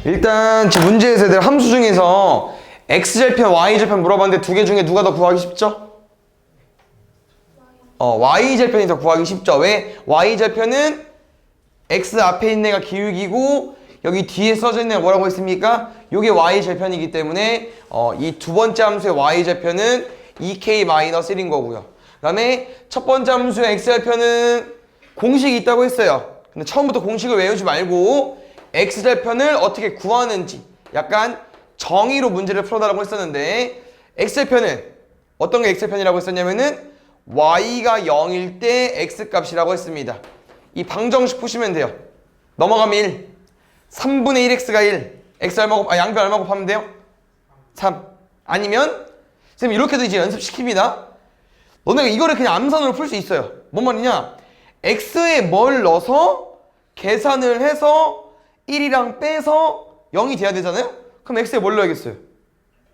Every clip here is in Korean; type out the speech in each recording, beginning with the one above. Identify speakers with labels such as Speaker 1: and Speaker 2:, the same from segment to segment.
Speaker 1: 일단 지금 문제에서 애들 함수 중에서 x절편, y절편 물어봤는데 두 개 중에 누가 더 구하기 쉽죠? y절편이 더 구하기 쉽죠. 왜? y절편은 x 앞에 있는 애가 기울기고 여기 뒤에 써져 있는 애가 뭐라고 했습니까? 요게 y절편이기 때문에 이 두 번째 함수의 y절편은 2k-1인 거고요. 그 다음에 첫 번째 함수의 x절편은 공식이 있다고 했어요. 근데 처음부터 공식을 외우지 말고 x절편을 어떻게 구하는지 약간 정의로 문제를 풀어달라고 했었는데 x절편은 어떤 게 x절편이라고 했었냐면은 y가 0일 때 x값이라고 했습니다. 이 방정식 푸시면 돼요. 넘어가면 1 3분의 1x가 1 x 얼마 양변 얼마 곱하면 돼요? 3 아니면 선생님 이렇게도 이제 연습시킵니다. 너네가 이거를 그냥 암산으로 풀 수 있어요. 뭔 말이냐? x에 뭘 넣어서 계산을 해서 1이랑 빼서 0이 돼야 되잖아요? 그럼 x에 뭘 넣어야겠어요?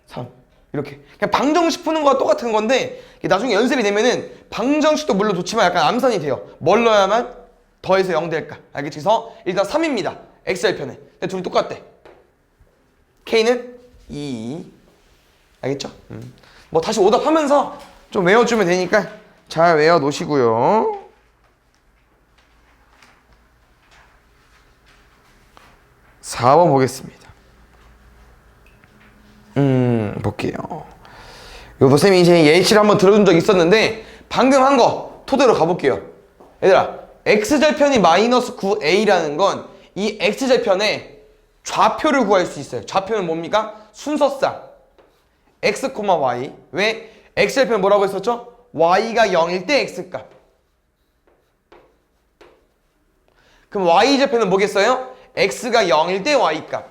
Speaker 1: 3 이렇게 그냥 방정식 푸는 거와 똑같은 건데 나중에 연습이 되면은 방정식도 물론 좋지만 약간 암산이 돼요. 뭘 넣어야만 더해서 0 될까? 알겠지? 그래서 일단 3입니다. x절편에. 근데 둘이 똑같대. k는 2 알겠죠? 뭐 다시 오답하면서 좀 외워주면 되니까 잘 외워 놓으시고요. 4번 보겠습니다. 볼게요. 요거 쌤이 이제 예시를 한번 들어준 적 있었는데 방금 한 거 토대로 가볼게요. 얘들아, x절편이 마이너스 9a라는 건 이 x절편의 좌표를 구할 수 있어요. 좌표는 뭡니까? 순서상 x, y. 왜? x절편 뭐라고 했었죠? y가 0일 때 x값. 그럼 y절편은 뭐겠어요? x가 0일 때 y값.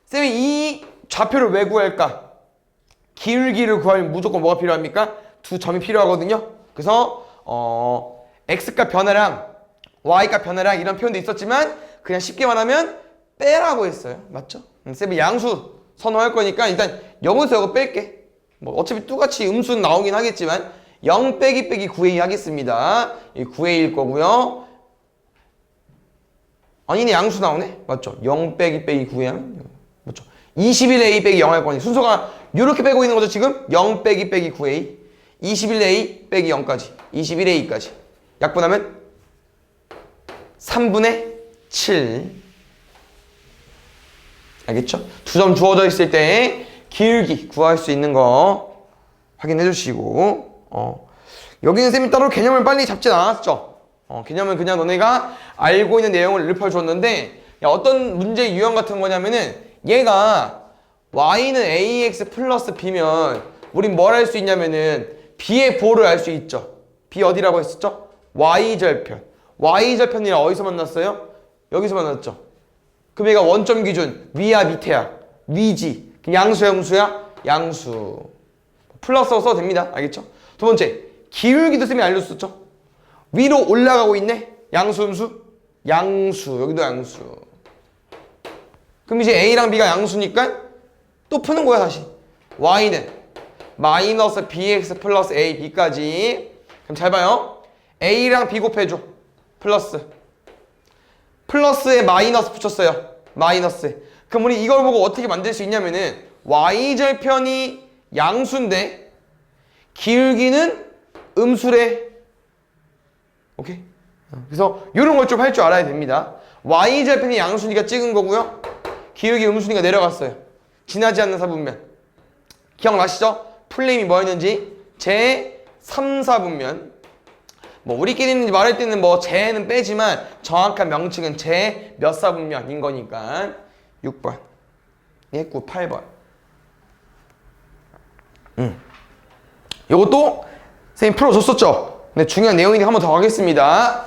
Speaker 1: 쌤이 이 좌표를 왜 구할까? 기울기를 구하려면 무조건 뭐가 필요합니까? 두 점이 필요하거든요. 그래서 x값 변화량, y값 변화량 이런 표현도 있었지만 그냥 쉽게 말하면 빼라고 했어요. 맞죠? 쌤이 양수 선호할 거니까 일단 0에서 이거 뺄게. 뭐 어차피 똑같이 음수는 나오긴 하겠지만 0 빼기 9a 하겠습니다. 이 9a일 거고요. 아니네, 양수 나오네? 맞죠? 0 빼기 9a 하면 맞죠? 21a 빼기 0 할 거니 순서가 이렇게 빼고 있는 거죠. 지금 0 빼기 9a 21a 빼기 0까지 21a까지 약분하면 3분의 7 알겠죠? 두 점 주어져 있을 때 기울기 구할 수 있는 거 확인해 주시고 여기는 쌤이 따로 개념을 빨리 잡진 않았죠. 개념은 그냥 너네가 알고 있는 내용을 읊어줬는데 어떤 문제 유형 같은 거냐면은 얘가 y는 ax 플러스 b면 우린 뭘 할 수 있냐면은 b의 보호를 알 수 있죠. b 어디라고 했었죠? y절편. y절편이랑 어디서 만났어요? 여기서 만났죠. 그럼 얘가 원점 기준 위야 밑에야? 위지. 양수야 음수야? 양수. 플러스 써도 됩니다. 알겠죠? 두 번째, 기울기도 쌤이 알려줬었죠. 위로 올라가고 있네? 양수 음수? 양수. 여기도 양수. 그럼 이제 a랑 b가 양수니까 또 푸는 거야 다시. y는 마이너스 bx 플러스 a, b까지. 그럼 잘 봐요. a랑 b 곱해줘. 플러스에 마이너스 붙였어요. 마이너스. 그럼 우리 이걸 보고 어떻게 만들 수 있냐면은 y절편이 양수인데 기울기는 음수래. 오케이? 그래서 이런 걸 좀 할 줄 알아야 됩니다. y절편이 양수니까 찍은 거고요. 기울기 음수니까 내려갔어요. 지나지 않는 사분면. 기억나시죠? 풀네임이 뭐였는지. 제 3, 4분면. 뭐 우리끼리 말할 때는 뭐 제는 빼지만 정확한 명칭은 제 몇 사분면인 거니까 6번, 9, 8번. 요것도 선생님 풀어줬었죠? 근데 중요한 내용이니까 한 번 더 가겠습니다.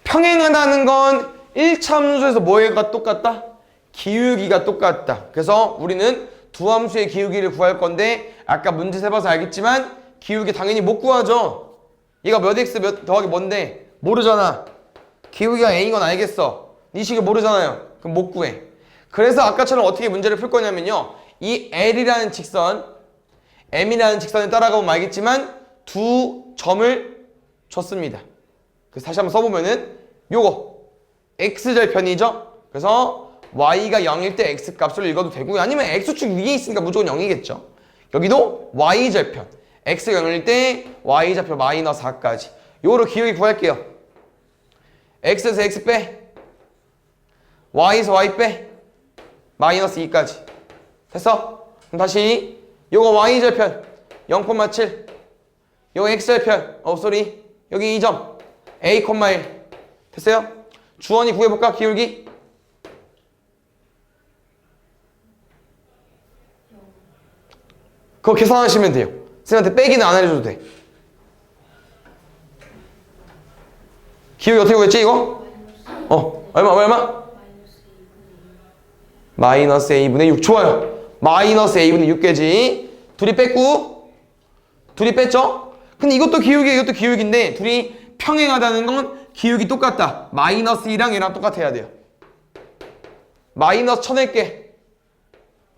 Speaker 1: 평행하다는 건 1차 함수에서 뭐가 똑같다? 기울기가 똑같다. 그래서 우리는 두 함수의 기울기를 구할 건데 아까 문제 세봐서 알겠지만 기울기 당연히 못 구하죠. 얘가 몇 x 몇 더하기 뭔데? 모르잖아. 기울기가 a인 건 알겠어. 이 식을 모르잖아요. 그럼 못 구해. 그래서 아까처럼 어떻게 문제를 풀 거냐면요. 이 L이라는 직선, M이라는 직선을 따라가보면 알겠지만 두 점을 줬습니다. 그래서 다시 한번 써보면은 요거 X절편이죠. 그래서 y가 0일 때 x값을 읽어도 되고요. 아니면 x축 위에 있으니까 무조건 0이겠죠. 여기도 y절편 x가 0일 때 y좌표 마이너스 4까지. 요거로 기울기 구할게요. x에서 x 빼, y에서 y 빼, 마이너스 2까지. 됐어? 그럼 다시 요거 y절편 0,7, 요거 x절편 쏘리 여기 2점 a, 1 됐어요? 주원이 구해볼까? 기울기? 그거 계산하시면 돼요. 선생님한테 빼기는 안 해줘도 돼. 기울기 어떻게 구했지 이거? 얼마? 마이너스 a분의 6. 좋아요. 마이너스 a분의 6개지. 둘이 뺐고 둘이 뺐죠? 근데 이것도 기울기인데 둘이 평행하다는 건 기울기 똑같다. 마이너스 2랑 얘랑 똑같아야 돼요. 마이너스 쳐낼게.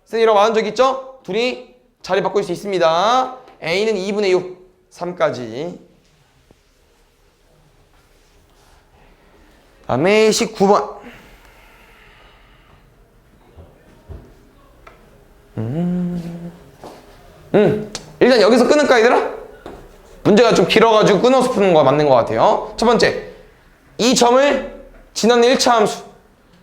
Speaker 1: 선생님이라고 말한 적 있죠? 둘이 자리 바꿀 수 있습니다. a는 2분의 6, 3까지. 다음에 19번. 일단 여기서 끊을까 얘들아? 문제가 좀 길어가지고 끊어서 푸는 거 맞는 것 같아요. 첫 번째, 이 점을 지나는 1차 함수.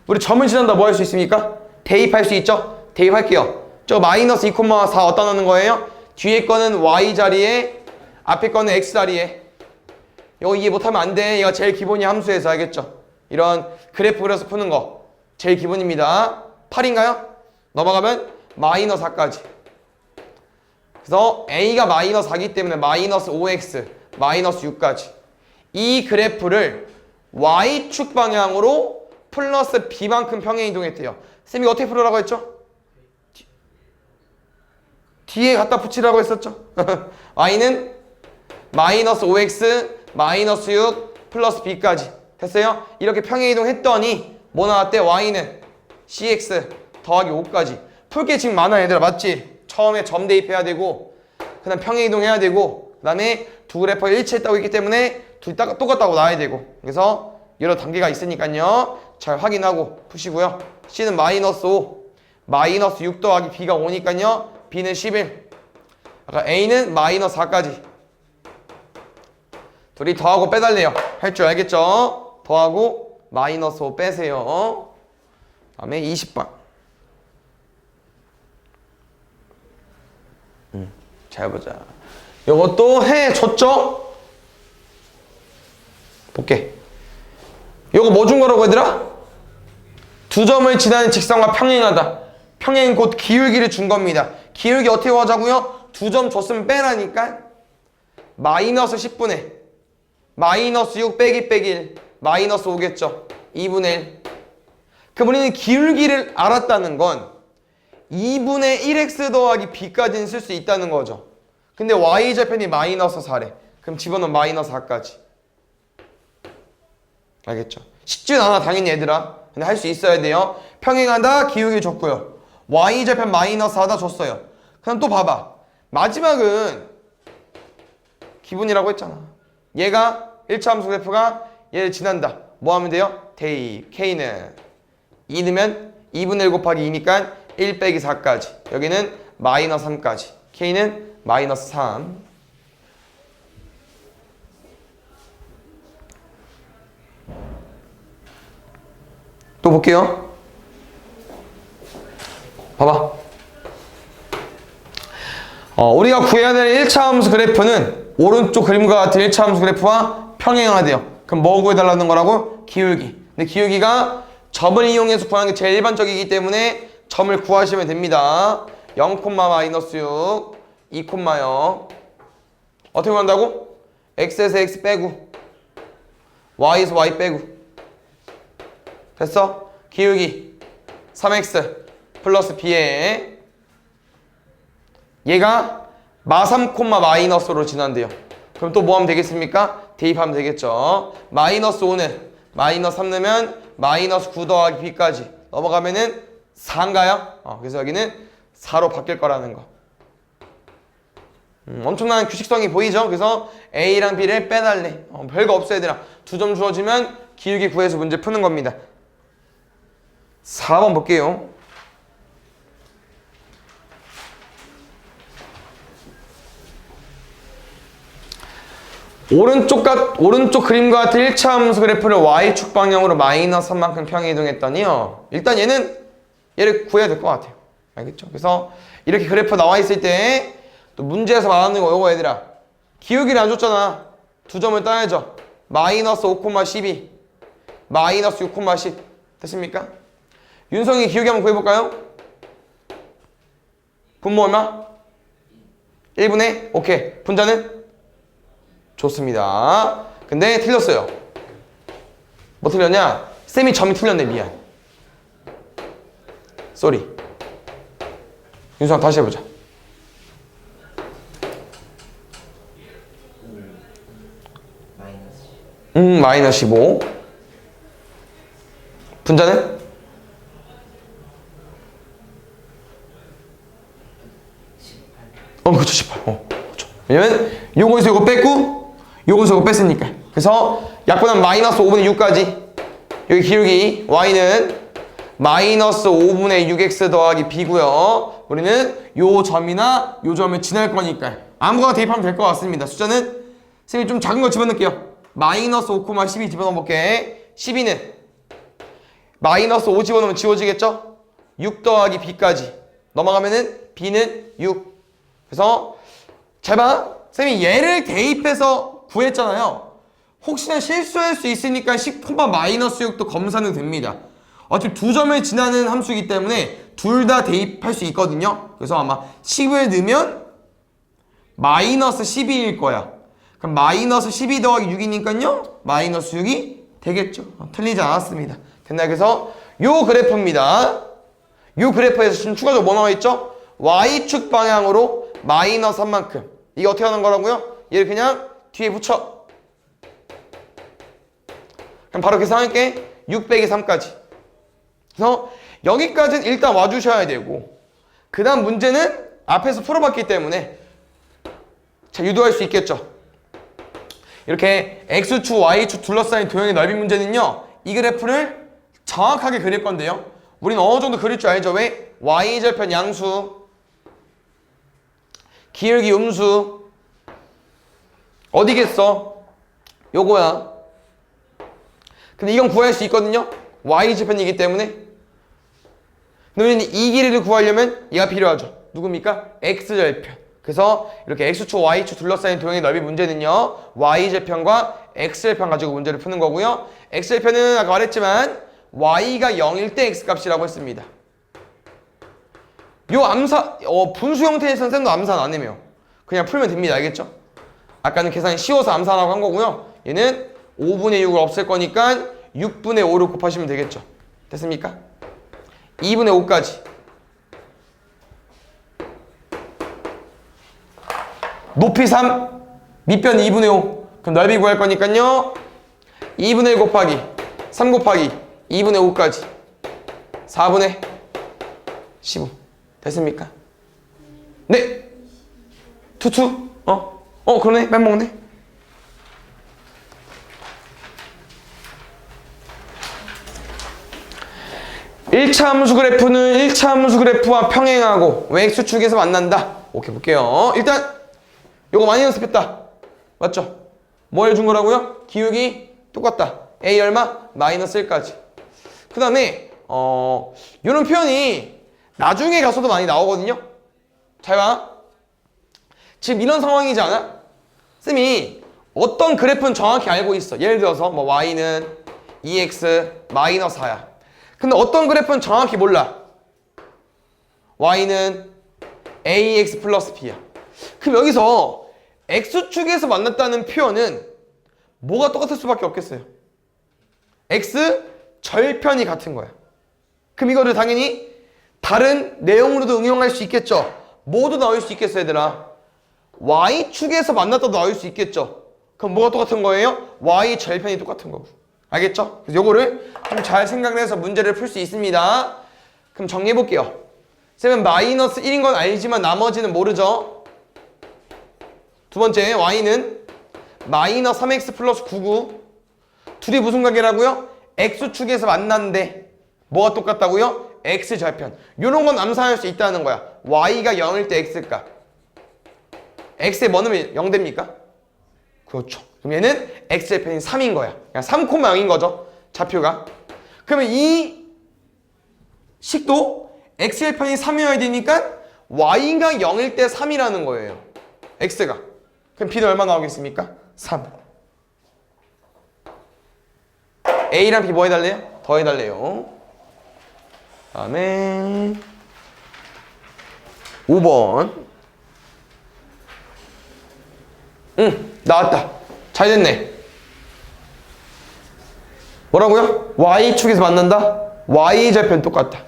Speaker 1: 우리 점을 지난다 뭐 할 수 있습니까? 대입할 수 있죠? 대입할게요. 저 마이너스 2,4 어디다 넣는 거예요? 뒤에 거는 y 자리에, 앞에 거는 x 자리에. 이거 이해 못하면 안 돼. 얘가 제일 기본이 함수에서. 알겠죠? 이런 그래프 그려서 푸는 거 제일 기본입니다. 8인가요? 넘어가면 마이너스 4까지. 그래서 a가 마이너스 4기 때문에 마이너스 5x, 마이너스 6까지. 이 그래프를 y축 방향으로 플러스 b만큼 평행 이동했대요. 쌤이 어떻게 풀으라고 했죠? 뒤에 갖다 붙이라고 했었죠? y는 마이너스 5x, 마이너스 6, 플러스 b까지. 됐어요? 이렇게 평행 이동했더니 뭐 나왔대? y는 cx 더하기 5까지. 풀 게 지금 많아 얘들아. 맞지? 처음에 점 대입해야 되고 그 다음 평행 이동해야 되고 그 다음에 두 그래프가 일치했다고 했기 때문에 둘이 똑같다고 나와야 되고. 그래서 여러 단계가 있으니까요. 잘 확인하고 푸시고요. c는 마이너스 5, 마이너스 6 더하기 b가 5니까요. b는 11. 아까 a는 마이너스 4까지. 둘이 더하고 빼달래요. 할 줄 알겠죠? 더하고 마이너스 5 빼세요. 다음에 20번. 잘 보자. 요것도 해줬죠? 볼게. 요거 뭐 준 거라고 얘들아? 두 점을 지나는 직선과 평행하다. 평행 곧 기울기를 준 겁니다. 기울기 어떻게 구하자고요? 두 점 줬으면 빼라니까. 마이너스 10분의 마이너스 6 빼기 1, 마이너스 5겠죠. 2분의 1. 그럼 우리는 기울기를 알았다는 건 2분의 1x 더하기 b까지는 쓸 수 있다는 거죠. 근데 y절편이 마이너스 4래. 그럼 집어넣으면 마이너스 4까지. 알겠죠? 쉽진 않아 당연히 얘들아. 근데 할 수 있어야 돼요. 평행하다 기울기 줬고요. y절편 마이너스 4다 줬어요. 그럼 또 봐봐. 마지막은 기분이라고 했잖아. 얘가 1차 함수 그래프가 얘를 지난다. 뭐 하면 돼요? 대입. k는 2 넣으면 2분의 1 곱하기 2니까 1 빼기 4까지. 여기는 마이너스 3까지. k는 마이너스 3. 또 볼게요. 봐봐. 우리가 구해야 될 1차 함수 그래프는 오른쪽 그림과 같은 1차 함수 그래프와 평행하대요. 그럼 뭐 구해달라는 거라고? 기울기. 근데 기울기가 점을 이용해서 구하는 게 제일 일반적이기 때문에 점을 구하시면 됩니다. 0, 마이너스 6, 2, 0. 어떻게 구한다고? x에서 x 빼고 y에서 y 빼고. 됐어? 기울기 3x 플러스 b에 얘가 마3, 마이너스로 지난대요. 그럼 또 뭐 하면 되겠습니까? 대입하면 되겠죠. 마이너스 5는 마이너스 3 넣으면 마이너스 9 더하기 b까지 넘어가면은 4인가요? 그래서 여기는 4로 바뀔 거라는 거. 엄청난 규칙성이 보이죠? 그래서 A랑 B를 빼달래. 별거 없어 얘들아. 두 점 주어지면 기울기 구해서 문제 푸는 겁니다. 4번 볼게요. 오른쪽 그림과 같은 1차 함수 그래프를 y축 방향으로 마이너스 3만큼 평행 이동했더니요. 일단 얘를 구해야 될 것 같아요. 알겠죠? 그래서 이렇게 그래프 나와 있을 때 또 문제에서 말하는 거 요거 얘들아. 기울기를 안 줬잖아. 두 점을 따야죠. 마이너스 5,12 마이너스 6,10 됐습니까? 윤성이 기울기 한번 구해볼까요? 분모 얼마? 1분의? 오케이. 분자는? 좋습니다. 근데 틀렸어요. 뭐 틀렸냐? 쌤이 점이 틀렸네. 미안. 쏘리. 윤성 다시 해보자. 마이너스 15. 분자는? 그쵸 18. 그쵸. 왜냐면 요거에서 요거 뺐고 요거에서 요거 뺐으니까. 그래서 약분한 마이너스 5분의 6까지. 여기 기울기 y는 마이너스 5분의 6x 더하기 b고요. 우리는 요 점이나 요 점을 지날 거니까 아무거나 대입하면 될 것 같습니다. 숫자는 쌤이 좀 작은 거 집어넣을게요. 마이너스 5,12 집어넣어 볼게. 12는 마이너스 5 집어넣으면 지워지겠죠? 6 더하기 b까지 넘어가면은 b는 6. 그래서 잘 봐. 쌤이 얘를 대입해서 구했잖아요. 혹시나 실수할 수 있으니까 10, 마이너스 6도 검사는 됩니다. 어차피 두 점을 지나는 함수이기 때문에 둘 다 대입할 수 있거든요. 그래서 아마 10을 넣으면 마이너스 12일 거야. 그럼 마이너스 12 더하기 6이니까요. 마이너스 6이 되겠죠. 틀리지 않았습니다. 됐나요? 그래서 요 그래프입니다. 요 그래프에서 지금 추가적으로 뭐 나와 있죠? y축 방향으로 마이너스 3만큼. 이게 어떻게 하는 거라고요? 얘를 그냥 뒤에 붙여. 그럼 바로 계산할게. 6 빼기 3까지. 그래서 여기까지는 일단 와주셔야 되고 그 다음 문제는 앞에서 풀어봤기 때문에 자 유도할 수 있겠죠. 이렇게 x축, y축 둘러싸인 도형의 넓이 문제는요. 이 그래프를 정확하게 그릴 건데요. 우리는 어느 정도 그릴 줄 알죠. 왜? y절편 양수, 기울기 음수 어디겠어? 요거야. 근데 이건 구할 수 있거든요. y절편이기 때문에. 근데 우리는 이 길이를 구하려면 얘가 필요하죠. 누굽니까? x절편. 그래서 이렇게 x축, y축 둘러싸인 도형의 넓이 문제는요. y절편과 x절편 가지고 문제를 푸는 거고요. x절편은 아까 말했지만 y가 0일 때 x값이라고 했습니다. 요 암산, 분수 형태에서는 쌤도 암산 안 해요. 그냥 풀면 됩니다. 알겠죠? 아까는 계산이 쉬워서 암산하고 한 거고요. 얘는 5분의 6을 없앨 거니까 6분의 5를 곱하시면 되겠죠. 됐습니까? 2분의 5까지. 높이 3, 밑변 2분의 5. 그럼 넓이 구할 거니까요. 2분의 1 곱하기 3 곱하기 2분의 5까지 4분의 15. 됐습니까? 네. 투투. 그러네. 빼먹네. (1차) 함수 그래프는 1차 함수 그래프와 평행하고 왜 x축에서 만난다. 오케이 볼게요. 일단 요거 많이 연습했다. 맞죠? 뭐 해준 거라고요? 기울기 똑같다. a 얼마? 마이너스 1까지. 그 다음에 요런 표현이 나중에 가서도 많이 나오거든요. 잘 봐. 지금 이런 상황이지 않아? 쌤이 어떤 그래프는 정확히 알고 있어. 예를 들어서 뭐 y는 2x 마이너스 4야. 근데 어떤 그래프는 정확히 몰라. y는 ax 플러스 b야. 그럼 여기서 x축에서 만났다는 표현은 뭐가 똑같을 수밖에 없겠어요? x 절편이 같은 거야. 그럼 이거를 당연히 다른 내용으로도 응용할 수 있겠죠. 뭐도 나올 수 있겠어 얘들아. y축에서 만났다도 나올 수 있겠죠. 그럼 뭐가 똑같은 거예요? y 절편이 똑같은 거고. 알겠죠? 그래서 요거를 좀 잘 생각을 해서 문제를 풀 수 있습니다. 그럼 정리해 볼게요. 쌤은 마이너스 1인 건 알지만 나머지는 모르죠. 두 번째 y는 마이너스 3x 플러스 99. 둘이 무슨 관계라고요? x축에서 만났는데 뭐가 똑같다고요? x절편. 요런 건 암산할 수 있다는 거야. y가 0일 때 x값. x에 뭐 넣으면 0 됩니까? 그렇죠. 그럼 얘는 x절편이 3인 거야. 그냥 3,0인 거죠. 좌표가. 그러면 이 식도 x절편이 3이어야 되니까 y가 0일 때 3이라는 거예요. x가. 그럼 b는 얼마 나오겠습니까? 3. a랑 b 뭐 해달래요? 더 해달래요. 다음에 5번. 나왔다. 잘 됐네. 뭐라고요? y축에서 만난다? y절편 똑같다.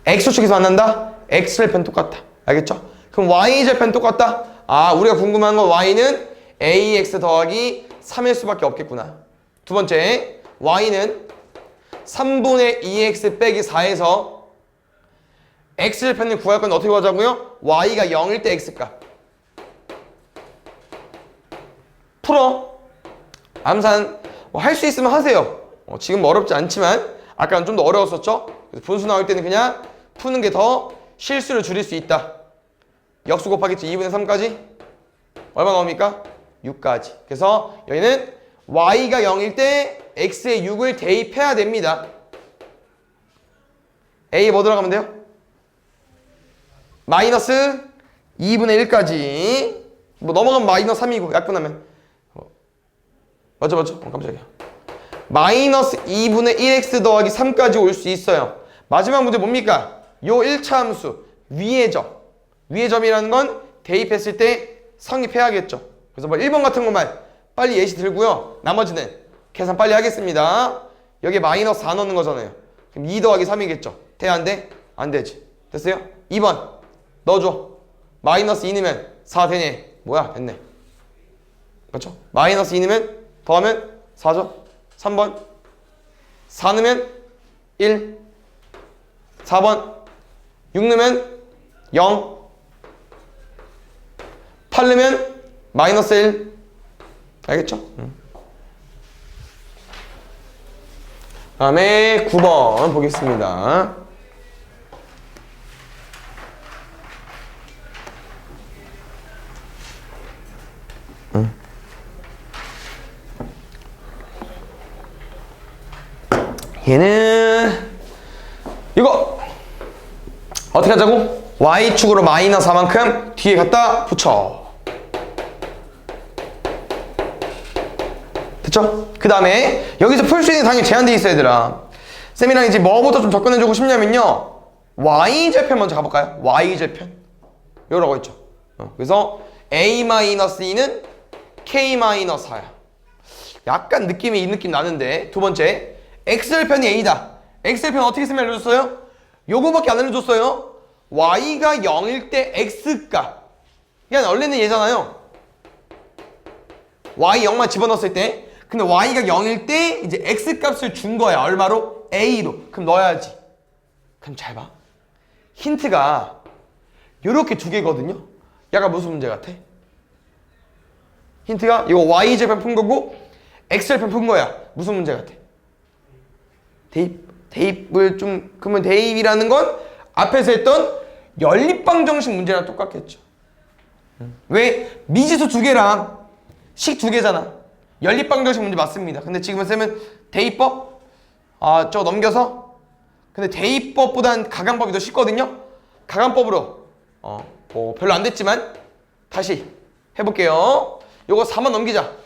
Speaker 1: x축에서 만난다? x절편 똑같다. 알겠죠? 그럼 y절편 똑같다? 아, 우리가 궁금한 건 y는 ax 더하기 3일 수밖에 없겠구나. 두 번째, y는 3분의 2x 빼기 4에서 x절편을 구할 건데 어떻게 구하자고요? y가 0일 때 x값. 풀어. 암산 할 수 있으면 하세요. 지금 어렵지 않지만 아까는 좀 더 어려웠었죠? 그래서 분수 나올 때는 그냥 푸는 게 더 실수를 줄일 수 있다. 역수 곱하겠지. 2분의 3까지 얼마 나옵니까? 6까지. 그래서 여기는 y가 0일 때 x에 6을 대입해야 됩니다. a 뭐 들어가면 돼요? 마이너스 2분의 1까지. 뭐 넘어가면 마이너스 3이고 약분하면 맞죠? 깜짝이야. 마이너스 2분의 1x 더하기 3까지 올 수 있어요. 마지막 문제 뭡니까? 요 1차 함수 위의 점. 위의 점이라는 건 대입했을 때 성립해야겠죠. 그래서 뭐 1번 같은 것만 빨리 예시 들고요. 나머지는 계산 빨리 하겠습니다. 여기에 마이너스 4 넣는 거잖아요. 그럼 2 더하기 3이겠죠. 돼? 안 돼? 안 되지. 됐어요? 2번 넣어줘. 마이너스 2 넣으면 4 되네. 뭐야? 됐네. 그렇죠? 마이너스 2 넣으면 더하면 4죠. 3번 4 넣으면 1. 4번 6 넣으면 0. 8 넣으면 마이너스 1. 알겠죠? 다음에 9번 보겠습니다. 얘는 이거 어떻게 하자고? y축으로 마이너스 4만큼 뒤에 갖다 붙여. 됐죠? 그 다음에 여기서 풀 수 있는 당연히 제한되어 있어 얘들아. 쌤이랑 이제 뭐부터 좀 접근해주고 싶냐면요, y절편 먼저 가볼까요? y절편 이러고 있죠. 그래서 a-2는 k-4야. 약간 느낌이 이 느낌 나는데, 두 번째 x절편이 a다. x절편 어떻게 쓰면 알려줬어요? 요거밖에 안 알려줬어요. y가 0일 때 x값. 그냥 원래는 얘잖아요. y 0만 집어넣었을 때. 근데 y가 0일 때 이제 x값을 준 거야. 얼마로? a로. 그럼 넣어야지. 그럼 잘 봐. 힌트가 요렇게 두 개거든요. 약간 무슨 문제 같아? 힌트가 이거 y절편 푼 거고 x절편 푼 거야. 무슨 문제 같아? 대입을 좀, 그러면 대입이라는 건 앞에서 했던 연립방정식 문제랑 똑같겠죠. 왜? 미지수 두 개랑 식 두 개잖아. 연립방정식 문제 맞습니다. 근데 지금은 쌤은 대입법 저 넘겨서, 근데 대입법보단 가강법이 더 쉽거든요. 가강법으로 뭐 별로 안 됐지만 다시 해볼게요. 요거 4만 넘기자.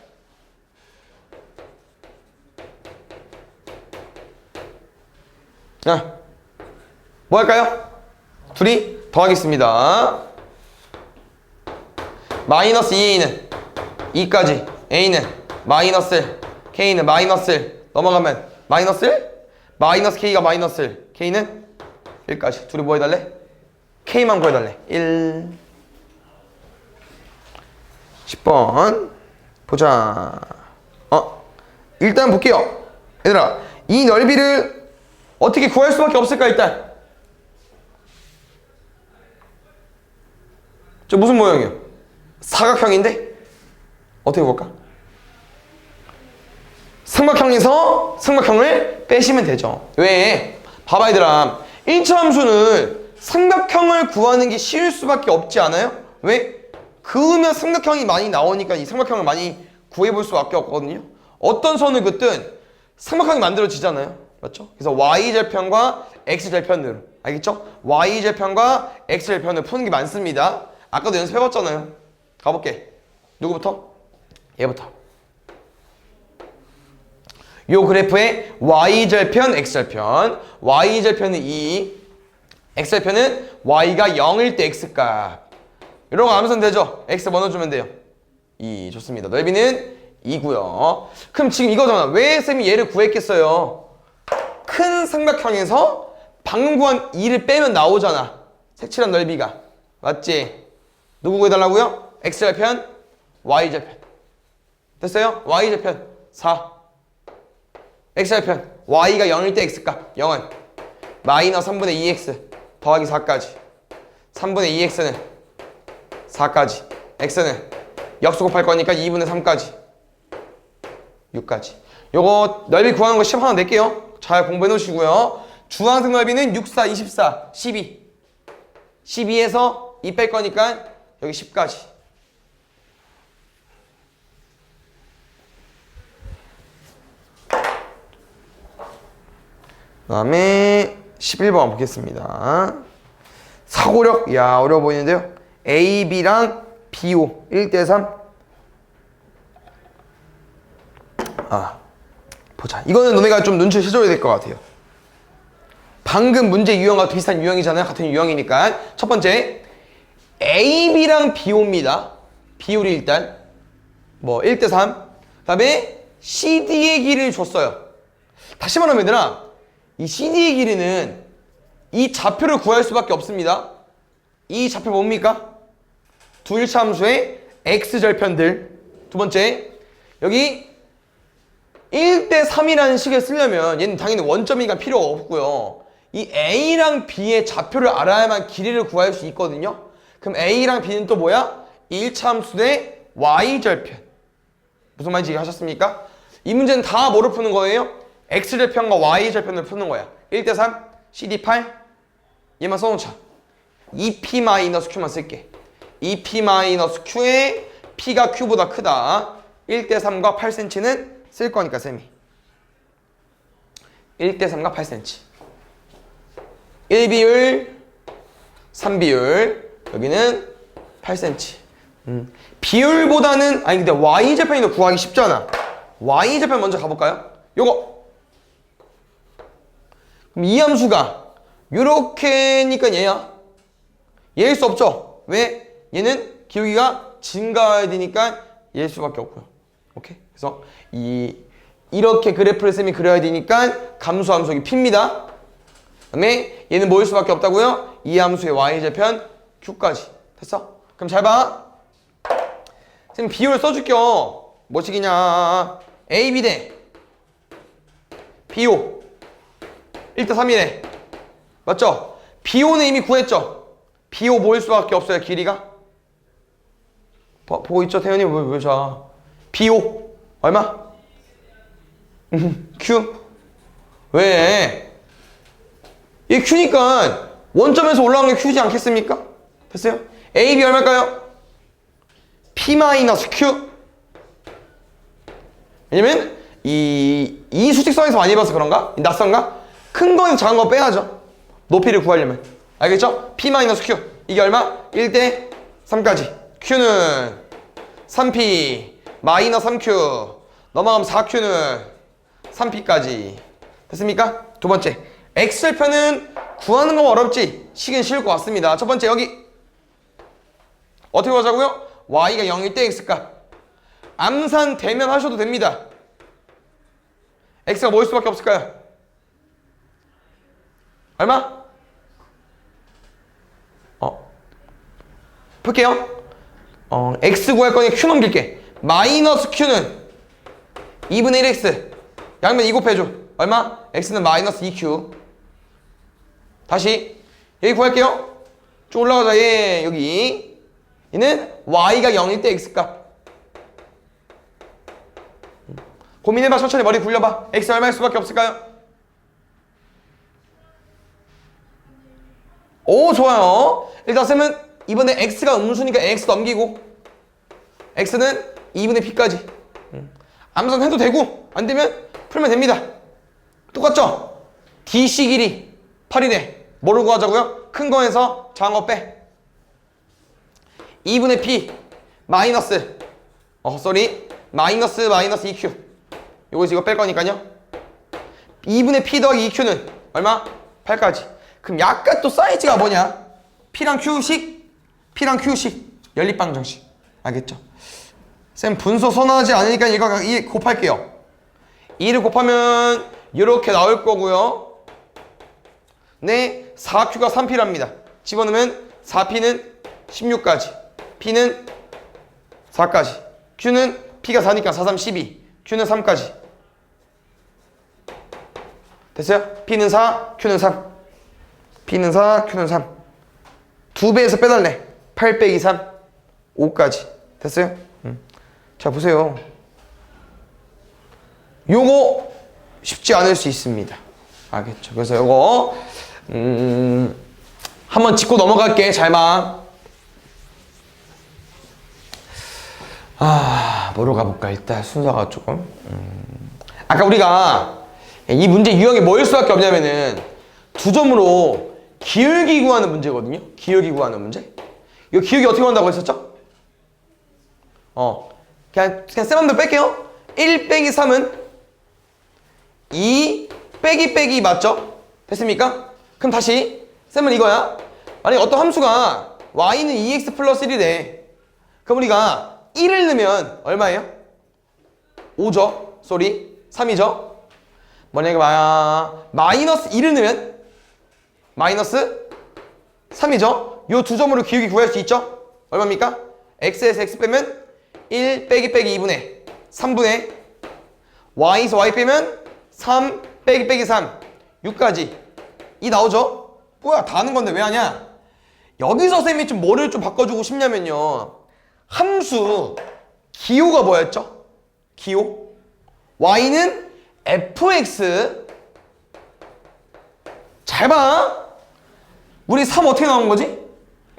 Speaker 1: 자, 뭐 할까요? 둘이 더하겠습니다. 마이너스 2a는 2까지, a는 마이너스 1, k는 마이너스 1 넘어가면 마이너스 1? 마이너스 k가 마이너스 1, k는 1까지. 둘이 뭐 해달래? k만 구해달래. 1. 10번 보자. 일단 볼게요. 얘들아, 이 넓이를 어떻게 구할 수밖에 없을까? 일단 저 무슨 모양이에요? 사각형인데 어떻게 볼까? 삼각형에서 삼각형을 빼시면 되죠. 왜? 봐봐 얘들아. 1차 함수는 삼각형을 구하는 게 쉬울 수밖에 없지 않아요? 왜? 그으면 삼각형이 많이 나오니까 이 삼각형을 많이 구해볼 수밖에 없거든요. 어떤 선을 긋든 삼각형이 만들어지잖아요. 맞죠? 그래서 y절편과 x절편으로, 알겠죠? y절편과 x절편을 푸는 게 많습니다. 아까도 연습해봤잖아요. 가볼게. 누구부터? 얘부터. 요 그래프의 y절편, x절편. y절편은 2, x절편은 y가 0일 때 x값. 이런 거 알면 되죠? x 뭐 넣어주면 돼요? 2. 좋습니다. 넓이는 2고요. 그럼 지금 이거잖아. 왜 쌤이 얘를 구했겠어요? 큰 삼각형에서 방금 구한 2를 빼면 나오잖아. 색칠한 넓이가. 맞지? 누구 구해달라고요? x절편, y절편. 됐어요? y절편 4. x절편 y가 0일 때 x값 0은 마이너스 3분의 2x 더하기 4까지 3분의 2x는 4까지 x는 역수 곱할 거니까 2분의 3까지 6까지. 요거 넓이 구하는 거 시험 하나 낼게요. 잘 공부해 놓으시고요. 주황색 넓이는 6, 4, 24, 12 12에서 2 뺄 거니까 여기 10까지. 그 다음에 11번 보겠습니다. 사고력, 야 어려워 보이는데요. A, B랑 BO 1대3. 보자. 이거는 너네가 좀 눈치를 채줘야 될 것 같아요. 방금 문제 유형과 비슷한 유형이잖아요. 같은 유형이니까. 첫 번째 A, B랑 BO입니다. 비율이 일단 뭐 1대3. 그 다음에 CD의 길이를 줬어요. 다시 말하면 얘들아, 이 CD의 길이는 이 좌표를 구할 수밖에 없습니다. 이 좌표 뭡니까? 두 1차 함수의 x절편들. 두 번째, 여기 1대3이라는 식을 쓰려면 얘는 당연히 원점이니까 필요가 없고요. 이 A랑 B의 좌표를 알아야만 길이를 구할 수 있거든요. 그럼 A랑 B는 또 뭐야? 1차 함수의 y절편. 무슨 말인지 이해하셨습니까? 이 문제는 다 뭐로 푸는 거예요? x절편과 y절편을 푸는 거야. 1대3, CD8 얘만 써놓자. 2p-q만 쓸게. 2p-q에 p가 q보다 크다. 1대3과 8cm는 쓸 거니까 쌤이 1대3과 8cm 1비율 3비율 여기는 8cm. 비율보다는 아니 근데 y절편이 더 구하기 쉽잖아. y절편 먼저 가볼까요? 요거 그럼 이 함수가 요렇게니까 얘야. 얘일 수 없죠. 왜? 얘는 기울기가 증가해야 되니까 얘일 수밖에 없고요. 오케이? 그래서 이렇게 그래프를 쌤이 그려야 되니까 감수 함수기 p입니다. 그 다음에 얘는 뭐일 수밖에 없다고요? 이 함수의 y절편 q까지. 됐어? 그럼 잘 봐. 쌤 비율 써줄게요. 뭐식이냐? AB 대 BO 1대3이네. 맞죠? BO는 이미 구했죠? BO 뭐일 수밖에 없어요. 길이가. 보고 있죠? 태현이 왜 자? BO 얼마? Q. 왜? 얘 Q니까 원점에서 올라온 게 Q지 않겠습니까? 됐어요? AB 얼마일까요? P-Q. 왜냐면 이 수직선에서 많이 봐서 그런가? 낯선가? 큰 거에서 작은 거 빼야죠. 높이를 구하려면. 알겠죠? P-Q. 이게 얼마? 1대 3까지. Q는 3P 마이너스 3Q 넘어가면 4Q는 3P까지. 됐습니까? 두 번째 X절편은 구하는 건 어렵지 식은 쉬울 것 같습니다. 첫 번째 여기 어떻게 구하자고요? Y가 0일 때 X값 암산 대면 하셔도 됩니다. X가 뭐일 수밖에 없을까요? 얼마? 풀게요. X 구할 거니까 Q 넘길게. 마이너스 Q는 2분의 1X 양면 2 곱해줘. 얼마? X는 마이너스 2Q. 다시 여기 구할게요. 쭉 올라가자. 얘 여기 얘는 Y가 0일 때 X값. 고민해봐. 천천히 머리 굴려봐. X 얼마일 수밖에 없을까요? 오, 좋아요. 일단 쌤은 이번에 x가 음수니까 x 넘기고 x는 2분의 p까지. 암산 해도 되고 안 되면 풀면 됩니다. 똑같죠? dc 길이 8이네. 뭐를 구하자고요? 큰 거에서 작은 거 빼. 2분의 p 마이너스 마이너스 2q. 요거에서 이거 뺄 거니까요. 2분의 p 더하기 2q는 얼마? 8까지. 그럼 약간 또 사이즈가 뭐냐? p랑 q식 연립방정식. 알겠죠? 쌤 분수 선호하지 않으니까 이거 2 곱할게요. 2를 곱하면 이렇게 나올 거고요. 네, 4q가 3p랍니다. 집어넣으면 4p는 16까지, p는 4까지, q는 p가 4니까 4, 3, 12, q는 3까지. 됐어요? p는 4, q는 3. p는 4, q는 3. 2배에서 빼달래. 8 빼기 3, 5까지. 됐어요? 자, 보세요. 요거 쉽지 않을 수 있습니다. 알겠죠? 그래서 요거 한번 짚고 넘어갈게. 잘만. 뭐로 가볼까? 일단 순서가 조금 아까 우리가 이 문제 유형이 뭐일 수밖에 없냐면은 두 점으로 기울기 구하는 문제거든요. 기울기 구하는 문제. 이거 기울기 어떻게 구한다고 했었죠? 그냥 쌤한번 뺄게요. 1 빼기 3은 2 빼기 맞죠? 됐습니까? 그럼 다시 쌤은 이거야. 만약에 어떤 함수가 y는 2x 플러스 1이래. 그럼 우리가 1을 넣으면 얼마예요? 5죠? 3이죠? 만약에 마이너스 1을 넣으면 마이너스 3이죠? 요 두 점으로 기울기 구할 수 있죠? 얼마입니까? x에서 x 빼면 1 빼기 2분의 3분의 y에서 y 빼면 3 빼기 3 6까지 이 나오죠? 뭐야, 다 하는 건데 왜 하냐? 여기서 쌤이 좀 뭐를 좀 바꿔주고 싶냐면요, 함수 기호가 뭐였죠? 기호 y는 fx. 잘 봐. 우리 3 어떻게 나온 거지?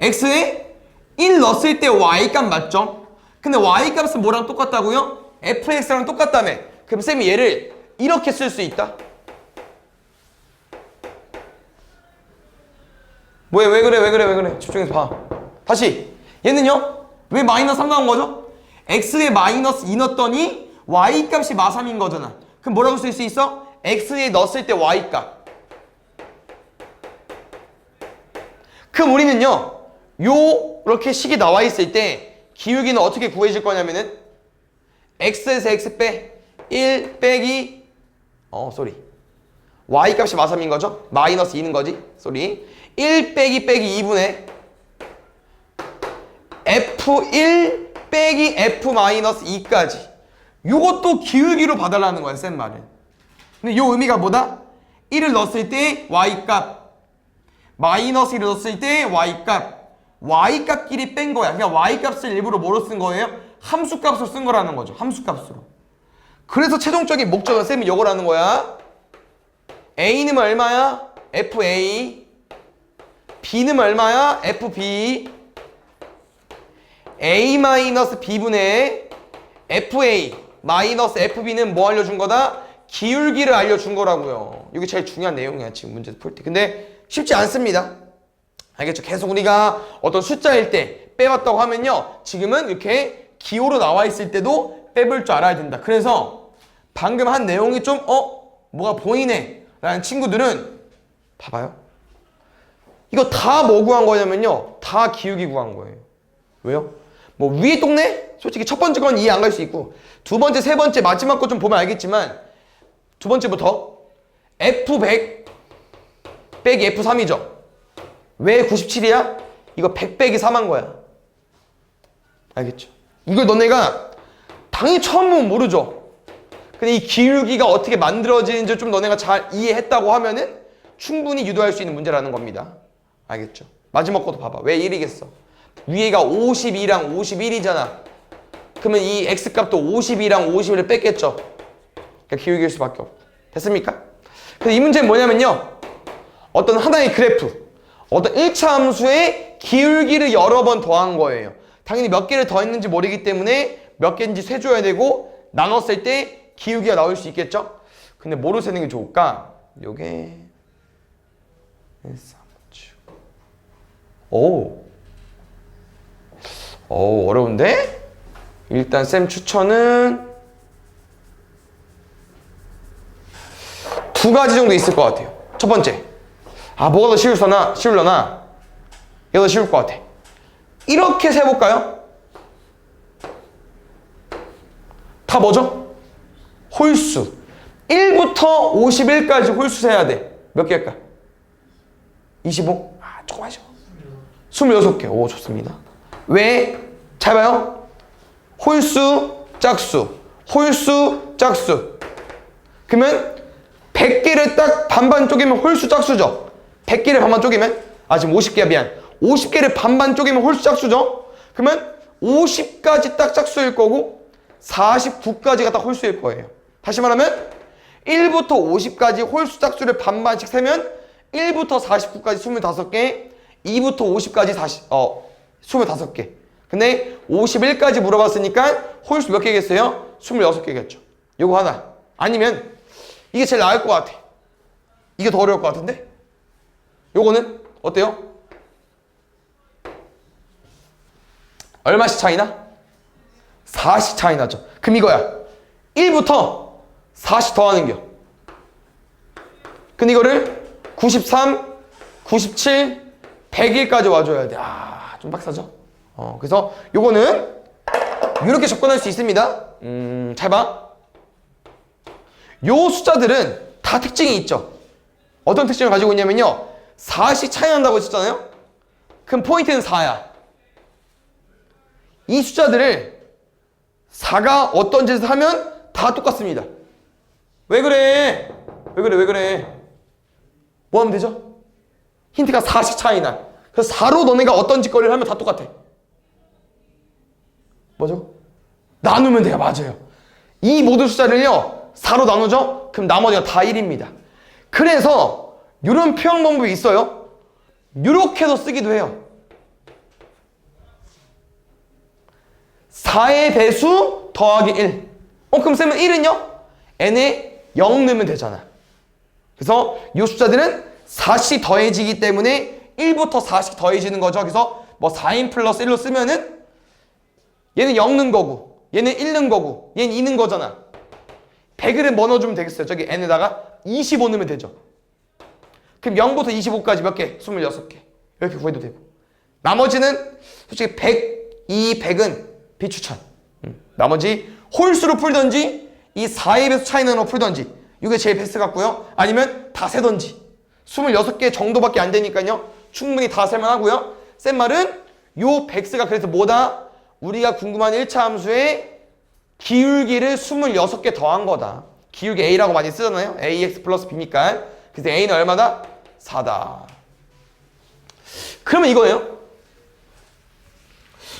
Speaker 1: x에 1 넣었을 때 y값 맞죠? 근데 y값은 뭐랑 똑같다고요? fx랑 똑같다며. 그럼 쌤이 얘를 이렇게 쓸 수 있다. 왜 그래? 집중해서 봐. 다시. 얘는요? 왜 마이너스 3 나온 거죠? x에 마이너스 2 넣었더니 y값이 마3인 거잖아. 그럼 뭐라고 쓸 수 있어? x에 넣었을 때 y값. 그럼 우리는요, 요렇게 식이 나와 있을 때 기울기는 어떻게 구해질 거냐면은 x에서 x 빼 1 빼기 y값이 마3인 거죠? 마이너스 2는 거지? 1 빼기 2분의 f1 빼기 f 마이너스 2까지. 요것도 기울기로 봐달라는 거야, 쌤 말은. 근데 요 의미가 뭐다? 1을 넣었을 때 y값, 마이너스 1을 넣었을 때 y값, y값끼리 뺀 거야. 그냥 y값을 일부러 뭐로 쓴 거예요? 함수값으로 쓴 거라는 거죠. 함수값으로. 그래서 최종적인 목적은 쌤이 요거라는 거야. A는 얼마야? FA. B는 얼마야? FB. A-B분의 FA 마이너스 FB는 뭐 알려준 거다? 기울기를 알려준 거라고요. 이게 제일 중요한 내용이야, 지금 문제 풀 때. 근데 쉽지 않습니다. 알겠죠? 계속 우리가 어떤 숫자일 때 빼봤다고 하면요, 지금은 이렇게 기호로 나와 있을 때도 빼볼 줄 알아야 된다. 그래서 방금 한 내용이 좀 뭐가 보이네 라는 친구들은 봐봐요. 이거 다 뭐 구한 거냐면요, 다 기울기 구한 거예요. 왜요? 뭐 위에 동네? 솔직히 첫 번째 건 이해 안 갈 수 있고, 두 번째, 세 번째, 마지막 거 좀 보면 알겠지만, 두 번째부터 F100 빼기 F3이죠. 왜 97이야? 이거 100 빼기 3한 거야. 알겠죠? 이걸 너네가 당연히 처음 보면 모르죠. 근데 이 기울기가 어떻게 만들어지는지 좀 너네가 잘 이해했다고 하면은 충분히 유도할 수 있는 문제라는 겁니다. 알겠죠? 마지막 것도 봐봐. 왜 1이겠어? 위에가 52랑 51이잖아. 그러면 이 x값도 52랑 51을 뺐겠죠. 그러니까 기울기일 수밖에 없고. 됐습니까? 그래서 이 문제는 뭐냐면요, 어떤 하나의 그래프, 어떤 1차 함수의 기울기를 여러 번 더한 거예요. 당연히 몇 개를 더했는지 모르기 때문에 몇 개인지 세줘야 되고 나눴을 때 기울기가 나올 수 있겠죠? 근데 뭐로 세는 게 좋을까? 요게 오, 어려운데? 일단 쌤 추천은 두 가지 정도 있을 것 같아요. 첫 번째, 뭐가 더 쉬울려나? 이게 더 쉬울 것 같아. 이렇게 세볼까요? 다 뭐죠? 홀수. 1부터 51까지 홀수 세야 돼. 몇 개일까? 25? 조금 하죠. 26개. 오, 좋습니다. 왜? 잘 봐요. 홀수, 짝수. 홀수, 짝수. 그러면 100개를 딱 반반 쪼개면 홀수, 짝수죠. 100개를 반반 쪼개면 지금 50개야, 미안. 50개를 반반 쪼개면 홀수, 짝수죠. 그러면 50까지 딱 짝수일 거고 49까지가 딱 홀수일 거예요. 다시 말하면 1부터 50까지 홀수, 짝수를 반반씩 세면 1부터 49까지 25개, 2부터 50까지 25개. 근데 51까지 물어봤으니까 홀수 몇 개겠어요? 26개겠죠. 요거 하나. 아니면 이게 제일 나을 것 같아. 이게 더 어려울 것 같은데? 요거는 어때요? 얼마씩 차이나? 4씩 차이 나죠. 그럼 이거야. 1부터 4씩 더하는 겨. 근데 이거를 93, 97, 100일까지 와줘야 돼. 좀 빡세죠? 그래서 요거는 이렇게 접근할 수 있습니다. 잘 봐. 요 숫자들은 다 특징이 있죠. 어떤 특징을 가지고 있냐면요. 4씩 차이 난다고 했잖아요. 그럼 포인트는 4야. 이 숫자들을 4가 어떤 짓을 하면 다 똑같습니다. 왜 그래? 왜 그래? 뭐 하면 되죠? 힌트가 4씩 차이 나. 그래서 4로 너네가 어떤 짓거리를 하면 다 똑같아. 뭐죠? 나누면 돼요. 맞아요. 이 모든 숫자를요 4로 나누죠? 그럼 나머지가 다 1입니다. 그래서 이런 표현 방법이 있어요. 이렇게도 쓰기도 해요. 4의 배수 더하기 1. 그럼 쌤은 1은요? n에 0 넣으면 되잖아. 그래서 이 숫자들은 4씩 더해지기 때문에 1부터 4씩 더해지는 거죠. 그래서 뭐 4인 플러스 1로 쓰면은 얘는 0 넣은 거고 얘는 1 넣은 거고 얘는 2 넣은 거잖아. 100을 뭐 넣어주면 되겠어요? 저기 n에다가 25 넣으면 되죠. 그럼 0부터 25까지 몇 개? 26개. 이렇게 구해도 되고. 나머지는 솔직히 100, 2, 100은 비추천. 나머지 홀수로 풀던지 이 4의 배수 차이 나는 거 풀던지 이게 제일 베스트 같고요. 아니면 다 세던지 26개 정도밖에 안 되니까요. 충분히 다 세만 하고요. 쌤 말은 요 백스가 그래서 뭐다? 우리가 궁금한 1차 함수의 기울기를 26개 더한 거다. 기울기 A라고 많이 쓰잖아요. AX 플러스 B니까. 그래서 A는 얼마다? 4다. 그러면 이거예요.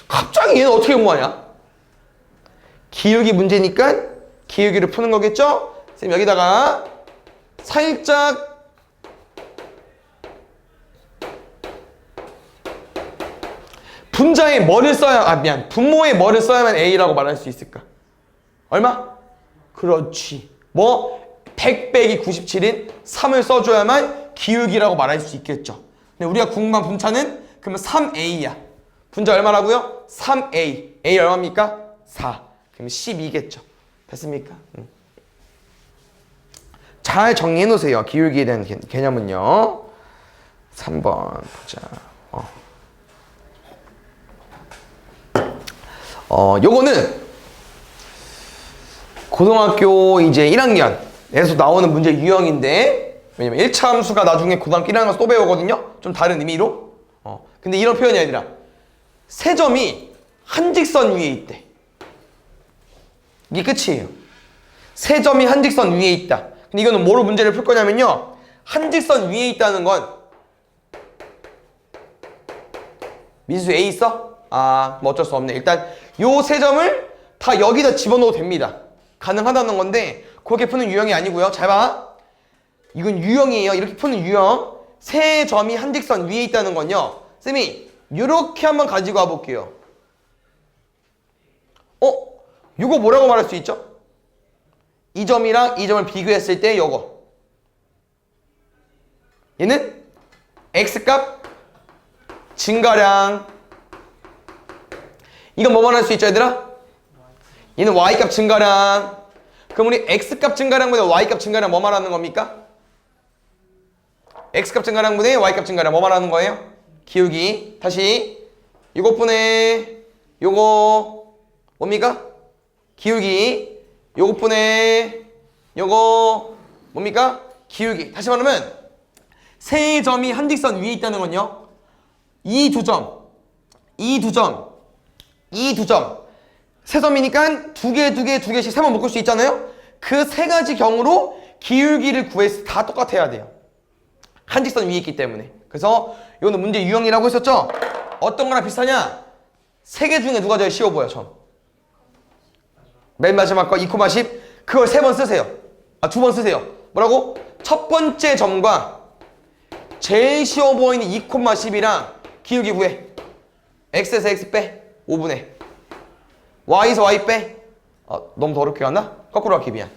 Speaker 1: 갑자기 얘는 어떻게 공부하냐? 기울기 문제니까 기울기를 푸는 거겠죠? 쌤 여기다가 살짝 분자의 뭐를 써야 분모의 뭐를 써야만 A라고 말할 수 있을까? 얼마? 그렇지. 뭐 100 빼기 97인 3을 써줘야만 기울기라고 말할 수 있겠죠. 근데 우리가 궁금한 분차는 그러면 3A야. 분자 얼마라고요? 3A. A 얼마입니까? 4. 그럼 12겠죠. 됐습니까? 잘 정리해 놓으세요. 기울기에 대한 개념은요. 3번 보자. 요거는 고등학교 이제 1학년에서 나오는 문제 유형인데, 왜냐면 1차 함수가 나중에 고등학교 1학년에서 또 배우거든요. 좀 다른 의미로. 근데 이런 표현이 아니라 세 점이 한 직선 위에 있대. 이게 끝이에요. 세 점이 한 직선 위에 있다. 근데 이거는 뭐로 문제를 풀 거냐면요. 한 직선 위에 있다는 건 미수 A 있어? 뭐 어쩔 수 없네. 일단 요 세 점을 다 여기다 집어넣어도 됩니다. 가능하다는 건데 그렇게 푸는 유형이 아니고요. 잘 봐. 이건 유형이에요. 이렇게 푸는 유형. 세 점이 한 직선 위에 있다는 건요. 쌤이 이렇게 한번 가지고 와볼게요. 이거 뭐라고 말할 수 있죠? 이 점이랑 이 점을 비교했을 때 요거. 얘는 x값 증가량. 이건 뭐 말할 수 있죠, 얘들아? 얘는 y값 증가량. 그럼 우리 x값 증가량분의 y값 증가량 뭐 말하는 겁니까? x값 증가량분의 y값 증가량 뭐 말하는 거예요? 기울기. 다시 이것분의 요거 뭡니까? 기울기. 요것분의 요거 뭡니까? 기울기. 다시 말하면 세 점이 한 직선 위에 있다는 건요. 이 두 점, 이 두 점, 이 두 점. 세 점이니까 두 개씩 세 번 묶을 수 있잖아요. 그 세 가지 경우로 기울기를 구했을 때 다 똑같아야 돼요. 한 직선 위에 있기 때문에. 그래서 이거는 문제 유형이라고 했었죠. 어떤 거랑 비슷하냐? 세 개 중에 누가 제일 쉬워 보여? 점. 맨 마지막 거 2,10 그걸 세 번 쓰세요. 두 번 쓰세요. 뭐라고? 첫 번째 점과 제일 쉬워 보이는 2,10이랑 기울기 구해. x에서 x 빼 5분의 y에서 y 빼 너무 더럽게 갔나? 거꾸로 할게 미안.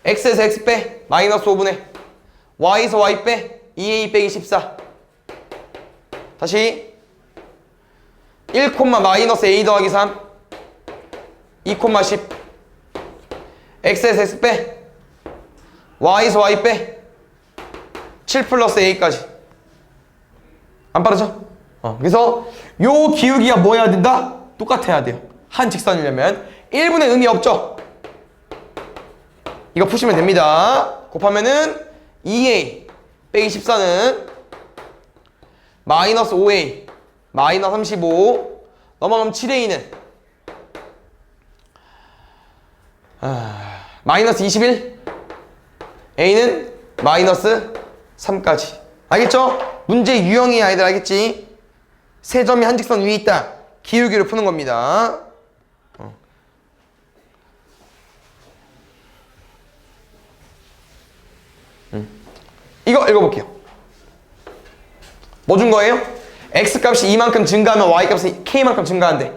Speaker 1: x에서 x 빼 마이너스 5분의 y에서 y 빼 2a 빼기 14. 다시 1, 마이너스 a 더하기 3 2,10 x에서 x 빼 y에서 y 빼 7 플러스 a까지. 안 빠르죠? 그래서 요 기울기가 뭐 해야 된다? 똑같아야 돼요. 한 직선이려면 1분의 의미 없죠? 이거 푸시면 됩니다. 곱하면은 2a 빼기 14는 마이너스 5a 마이너스 35 넘어가면 7a는 마이너스 21 a는 마이너스 3까지. 알겠죠? 문제 유형이 아이들 알겠지? 세 점이 한 직선 위에 있다. 기울기를 푸는 겁니다. 이거 읽어볼게요. 뭐 준 거예요? x값이 이만큼 증가하면 y값이 k만큼 증가한대.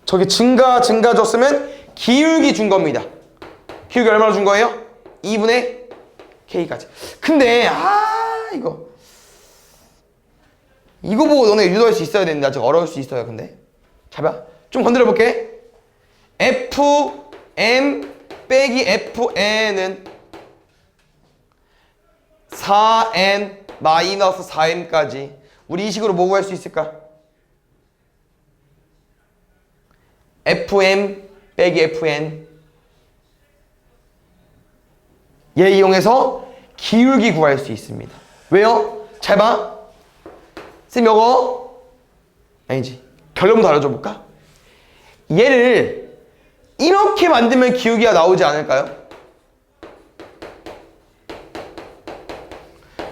Speaker 1: 저기 증가 줬으면 기울기 준 겁니다. 기울기 얼마나 준 거예요? 2분의 k까지. 근데 이거 보고 너네 유도할 수 있어야 되는데 아직 어려울 수 있어요. 근데 잡아 좀 건드려 볼게. fm 빼기 fn은 4n 마이너스 4m까지. 우리 이 식으로 뭐 구할 수 있을까? fm 빼기 fn. 얘 이용해서 기울기 구할 수 있습니다. 왜요? 잘 봐. 쌤 이거 아니지. 결론부터 알려줘 볼까? 얘를 이렇게 만들면 기울기가 나오지 않을까요?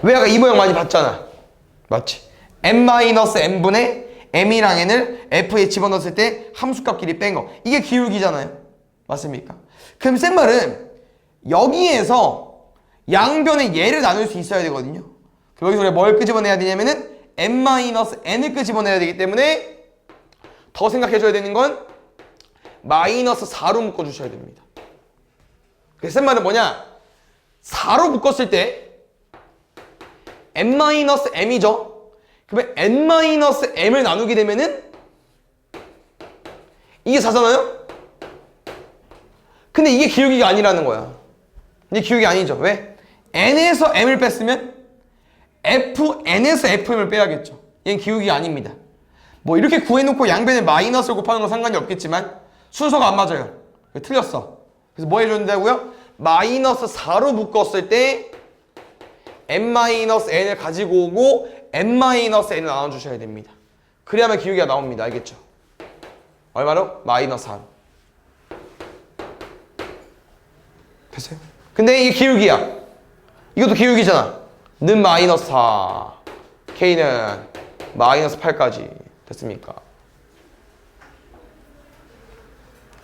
Speaker 1: 왜 아까 이 모양 많이 봤잖아. 맞지? m-n분의 m이랑 n을 f에 집어넣었을 때 함수값끼리 뺀 거. 이게 기울기잖아요. 맞습니까? 그럼 쌤 말은 여기에서 양변의 얘를 나눌 수 있어야 되거든요. 그럼 여기서 우리가 뭘 끄집어내야 되냐면은 m-n을 끄집어내야 되기 때문에 더 생각해줘야 되는 건 마이너스 4로 묶어주셔야 됩니다. 그래서 쌤 말은 뭐냐? 4로 묶었을 때 n-m이죠? 그러면 n-m을 나누게 되면은 이게 4잖아요? 근데 이게 기울기가 아니라는 거야. 이게 기울기 아니죠. 왜? n에서 m을 뺐으면 fn에서 fm을 빼야겠죠. 얘는 기울기가 아닙니다. 뭐 이렇게 구해놓고 양변에 마이너스를 곱하는 건 상관이 없겠지만 순서가 안 맞아요. 틀렸어. 그래서 뭐 해준다고요? 마이너스 4로 묶었을 때 n-n을 가지고 오고 n-n을 나눠주셔야 됩니다. 그래야만 기울기가 나옵니다. 알겠죠? 얼마로? 마이너스 3. 됐어요? 근데 이게 기울기야. 이것도 기울기잖아. 는 마이너스 4 k는 마이너스 8까지. 됐습니까?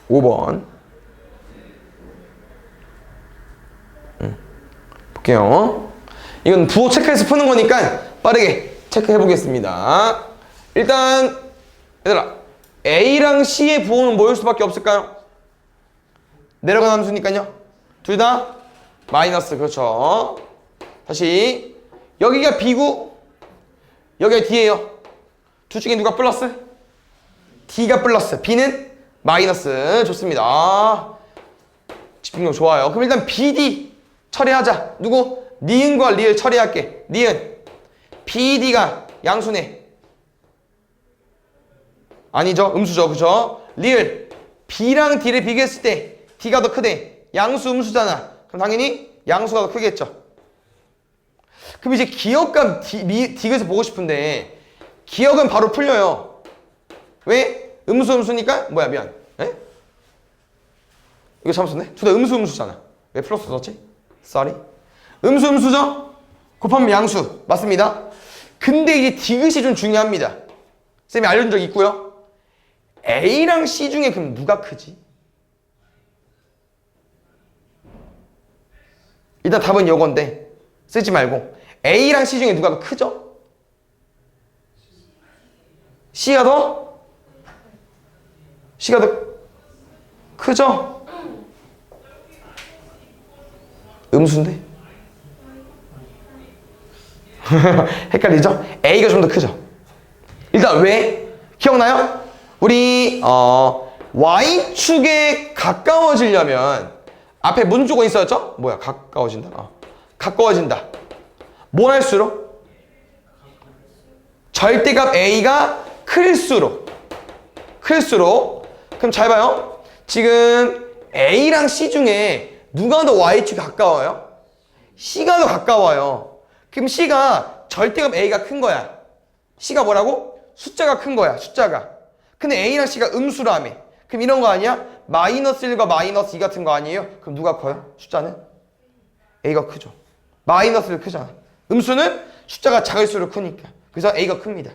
Speaker 1: 5번 볼게요. 이건 부호 체크해서 푸는 거니까 빠르게 체크해 보겠습니다. 일단 얘들아, A랑 C의 부호는 뭐일 수밖에 없을까요? 내려가는 함수니까요. 둘 다 마이너스. 그렇죠. 다시 여기가 B고 여기가 D예요. 둘 중에 누가 플러스? D가 플러스, B는 마이너스. 좋습니다. 집중력 좋아요. 그럼 일단 BD 처리하자. 누구? 니은과 리을 처리할게. 니은 BD가 양수네. 아니죠. 음수죠. 그죠? 리을 B랑 D를 비교했을 때 D가 더 크대. 양수 음수잖아. 그럼 당연히 양수가 더 크겠죠. 그럼 이제 기억감 D에서 보고 싶은데 기억은 바로 풀려요. 왜? 음수 음수니까 뭐야 미안. 에? 이거 잘못 썼네. 둘 다 음수 음수잖아. 왜 플러스 썼지? Sorry. 음수 음수죠? 곱하면 양수. 맞습니다. 근데 이제 디귿이 좀 중요합니다. 쌤이 알려준 적 있고요. A랑 C 중에 그럼 누가 크지? 일단 답은 요건데 쓰지 말고 A랑 C 중에 누가 크죠? C가 더 크죠? 음수인데? 헷갈리죠? A가 좀 더 크죠? 일단 왜? 기억나요? 우리 Y축에 가까워지려면 앞에 무슨 조건이 있었죠? 뭐야? 가까워진다. 가까워진다. 뭐 할수록? 절대값 A가 클수록. 그럼 잘 봐요. 지금 A랑 C 중에 누가 더 Y축에 가까워요? C가 더 가까워요. 그럼 C가 절대값 A가 큰 거야. C가 뭐라고? 숫자가 큰 거야. 숫자가. 근데 A랑 C가 음수라며. 그럼 이런 거 아니야? 마이너스 1과 마이너스 2 같은 거 아니에요? 그럼 누가 커요? 숫자는? A가 크죠. 마이너스 1 크잖아. 음수는 숫자가 작을수록 크니까. 그래서 A가 큽니다.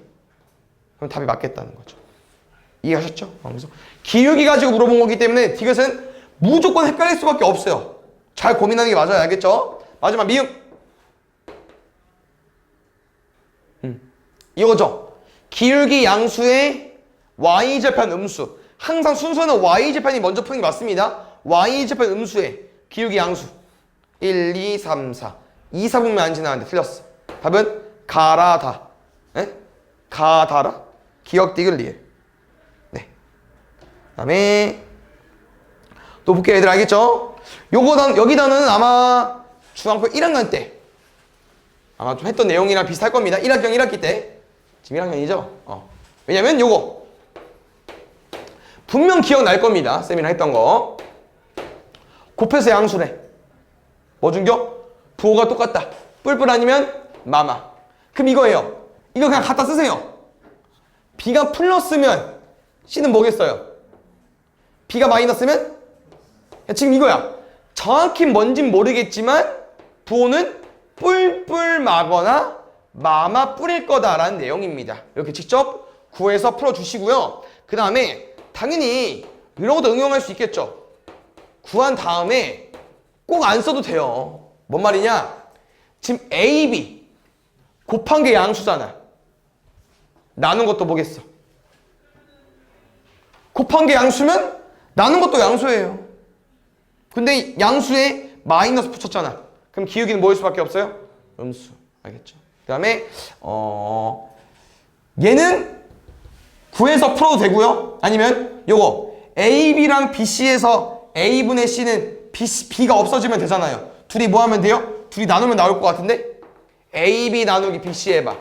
Speaker 1: 그럼 답이 맞겠다는 거죠. 이해하셨죠? 그래서 기울기 가지고 물어본 거기 때문에 디귿은 무조건 헷갈릴 수밖에 없어요. 잘 고민하는 게 맞아요. 알겠죠? 마지막 미음. 이거죠. 기울기 양수의 y절편 음수. 항상 순서는 y절편이 먼저 푸는 게 맞습니다. y절편 음수의 기울기 양수 1, 2, 3, 4 2, 4분면 안 지나는데 틀렸어. 답은 가라다. 에? 가다라? 기억 디귿 리을. 네. 그 다음에 또 볼게요. 얘들 알겠죠? 여기 단어는 아마 중학교 1학년 때 아마 좀 했던 내용이랑 비슷할 겁니다. 1학년 1학기 때. 지금 1학년이죠? 왜냐면 요거 분명 기억날 겁니다. 쌤이랑 했던 거. 곱해서 양수래. 뭐 준겨? 부호가 똑같다. 뿔뿔 아니면 마마. 그럼 이거예요. 이거 그냥 갖다 쓰세요. B가 플러스면 C는 뭐겠어요? B가 마이너스면? 지금 이거야. 정확히 뭔진 모르겠지만 부호는 뿔뿔 마거나 마마 뿌릴 거다라는 내용입니다. 이렇게 직접 구해서 풀어주시고요. 그 다음에 당연히 이런 것도 응용할 수 있겠죠. 구한 다음에 꼭 안 써도 돼요. 뭔 말이냐? 지금 A, B 곱한 게 양수잖아. 나눈 것도 뭐겠어? 곱한 게 양수면 나눈 것도 양수예요. 근데 양수에 마이너스 붙였잖아. 그럼 기울기는 뭐일 수밖에 없어요? 음수. 알겠죠? 그 다음에 얘는 구해서 풀어도 되고요. 아니면 요거 AB랑 BC에서 A분의 C는 B가 없어지면 되잖아요. 둘이 뭐 하면 돼요? 둘이 나누면 나올 것 같은데? AB 나누기 BC 해봐.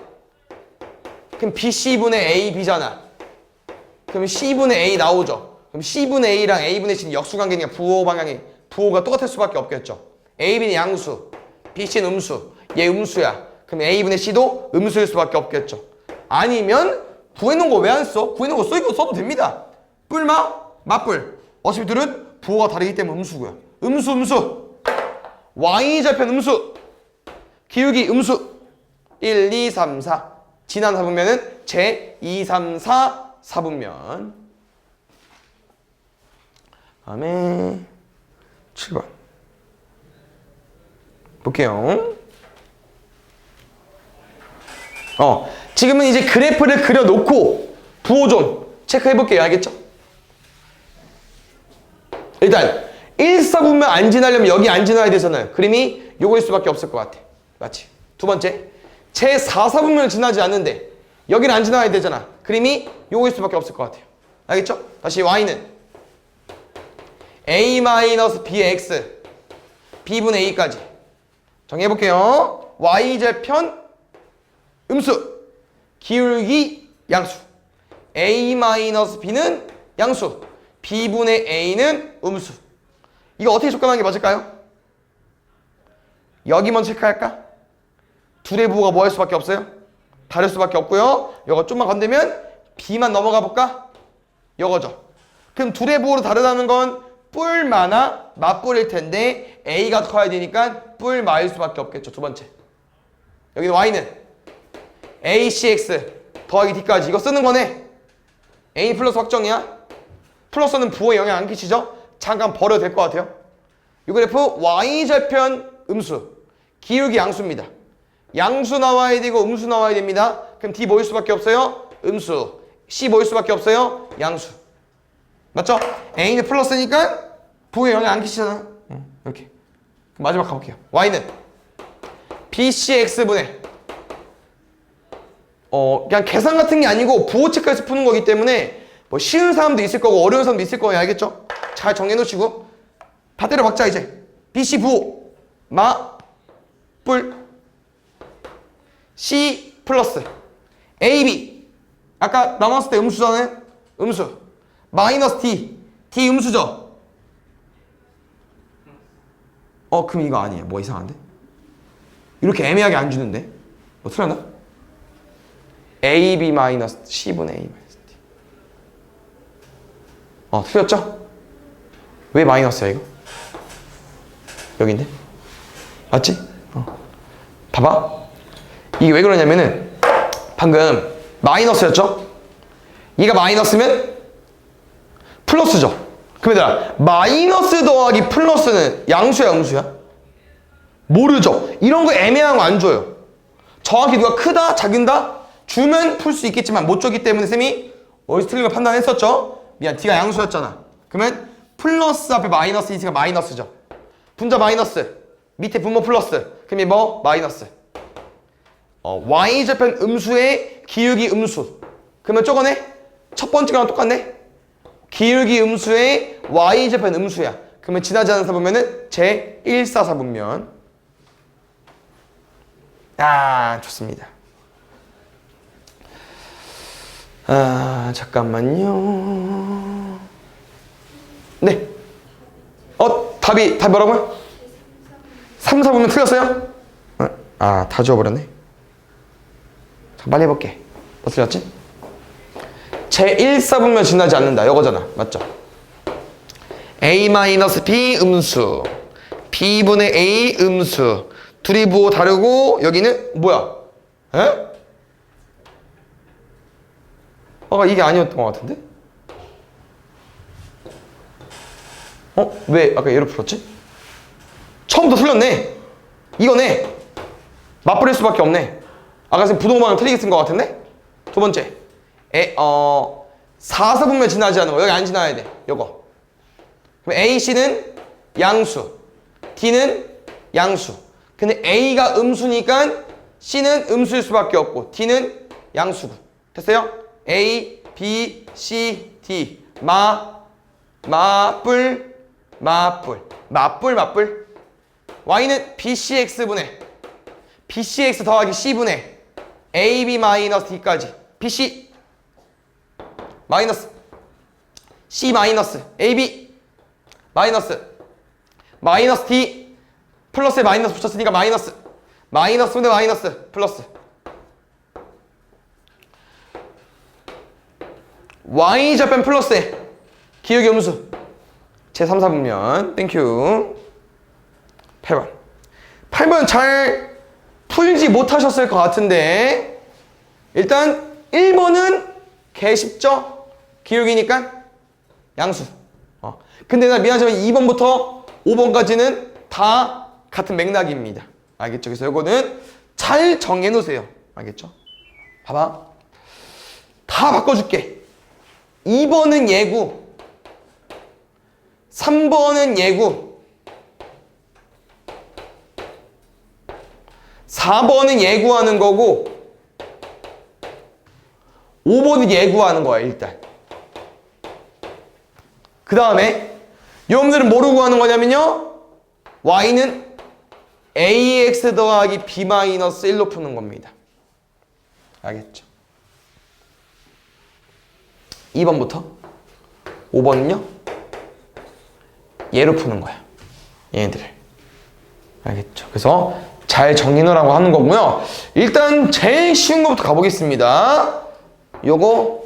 Speaker 1: 그럼 BC분의 AB잖아. 그럼 C분의 A 나오죠. 그럼 C분의 A랑 A분의 C는 역수관계니까 부호가 똑같을 수밖에 없겠죠. AB는 양수, BC는 음수. 얘 음수야. 그럼 A분의 C도 음수일 수밖에 없겠죠. 아니면 구해놓은 거 왜 안 써? 구해놓은 거 써도 됩니다. 뿔마, 맞뿔. 어차피 둘은 부호가 다르기 때문에 음수고요. 음수. Y절편 음수. 기울기 음수. 1, 2, 3, 4. 지난 4분면은 제 2, 3, 4, 4분면. 다음에 7번. 볼게요. 지금은 이제 그래프를 그려놓고 부호 좀 체크해볼게요. 알겠죠? 일단 1사분면 안 지나려면 여기 안 지나야 되잖아요. 그림이 요거일 수밖에 없을 것 같아. 맞지? 두 번째, 제 4사분면을 지나지 않는데 여기는 안 지나야 되잖아. 그림이 요거일 수밖에 없을 것 같아요. 알겠죠? 다시 y는 a-b의 x b분의 a까지 정리해볼게요. y절편 음수 기울기 양수 a-b는 양수 b분의 a는 음수. 이거 어떻게 접근하는 게 맞을까요? 여기 먼저 체크할까? 둘의 부호가 뭐 할 수밖에 없어요? 다를 수밖에 없고요. 이거 좀만 건들면 b만 넘어가 볼까? 이거죠. 그럼 둘의 부호로 다르다는 건 뿔마나 맞뿔일 텐데 a가 커야 되니까 뿔마일 수밖에 없겠죠. 두 번째. 여기는 y는 acx 더하기 d까지 이거 쓰는 거네. a 플러스 확정이야. 플러스는 부호에 영향 안 끼치죠? 잠깐 버려도 될 것 같아요. 이 그래프 y절편 음수 기울기 양수입니다. 양수 나와야 되고 음수 나와야 됩니다. 그럼 d 뭐일 수밖에 없어요? 음수. c 뭐일 수밖에 없어요? 양수. 맞죠? a는 플러스니까 부호에 영향 안 끼치잖아. 이렇게. 그럼 마지막 가볼게요. y는 bcx분의 그냥 계산 같은 게 아니고 부호 체크해서 푸는 거기 때문에 뭐 쉬운 사람도 있을 거고 어려운 사람도 있을 거예요. 알겠죠? 잘 정해 놓으시고 다 때려 박자. 이제 BC 부호 마 뿔 C 플러스 AB 아까 나왔을 때 음수잖아요. 음수 마이너스 D D 음수죠. 그럼 이거 아니에요. 뭐 이상한데? 이렇게 애매하게 안 주는데? 뭐 틀렸나? AB 마이너스 C분의 A 마이너스 D. 틀렸죠? 왜 마이너스야 이거? 여기인데? 맞지? 봐봐. 이게 왜 그러냐면은 방금 마이너스였죠? 얘가 마이너스면 플러스죠? 그럼 얘들아 마이너스 더하기 플러스는 양수야 음수야? 모르죠? 이런 거 애매한 거 안 줘요. 정확히 누가 크다 작은다 주면 풀 수 있겠지만 못 줬기 때문에 쌤이 어디서 틀린 걸 판단했었죠? 미안 D가 양수였잖아. 그러면 플러스 앞에 마이너스 있으니까 마이너스죠. 분자 마이너스 밑에 분모 플러스 그럼 뭐? 마이너스. y절편 음수의 기울기 음수. 그러면 저거네? 첫 번째 거랑 똑같네? 기울기 음수의 y절편 음수야. 그러면 지나지 않는 사분면은 제 144분면. 좋습니다. 잠깐만요. 네. 답이 뭐라고요? 3, 4분면 틀렸어요? 다 지워버렸네. 자, 빨리 해볼게. 뭐 틀렸지? 제 1사분면 지나지 않는다. 이거잖아. 맞죠? a-b 음수 b분의 a 음수 둘이 부호 다르고 여기는 뭐야? 에? 이게 아니었던 것 같은데? 왜 아까 얘로 풀었지? 처음부터 틀렸네. 이거네. 맞버릴 수밖에 없네. 아까 선생님 부동방을 틀리게 쓴 것 같은데? 두 번째 4사분면 지나지 않는 거. 여기 안 지나야 돼. 요거. 그럼 A, C는 양수 D는 양수. 근데 A가 음수니까 C는 음수일 수밖에 없고 D는 양수고. 됐어요? A, B, C, D 맞불 Y는 BCX분의 BCX 더하기 C분의 AB 마이너스 D까지 BC 마이너스 C 마이너스 AB 마이너스 D 플러스에 마이너스 붙였으니까 마이너스 분의 마이너스 플러스 Y절편 플러스에 기울기 음수 제 3, 4분면 땡큐. 8번 잘 풀지 못하셨을 것 같은데 일단 1번은 개 쉽죠? 기울기니까 양수. 근데 나 미안하지만 2번부터 5번까지는 다 같은 맥락입니다. 알겠죠? 그래서 이거는 잘 정해 놓으세요. 알겠죠? 봐봐. 다 바꿔줄게. 2번은 예구, 3번은 예구, 4번은 예구하는 거고 5번은 예구하는 거야 일단. 그 다음에 여러분들은 뭐로 구하는 거냐면요, y는 ax 더하기 b 마이너스 1로 푸는 겁니다. 알겠죠? 2번부터 5번은요 얘로 푸는 거야, 얘네들을. 알겠죠? 그래서 잘 정리하라고 하는 거고요. 일단 제일 쉬운 거부터 가보겠습니다. 요거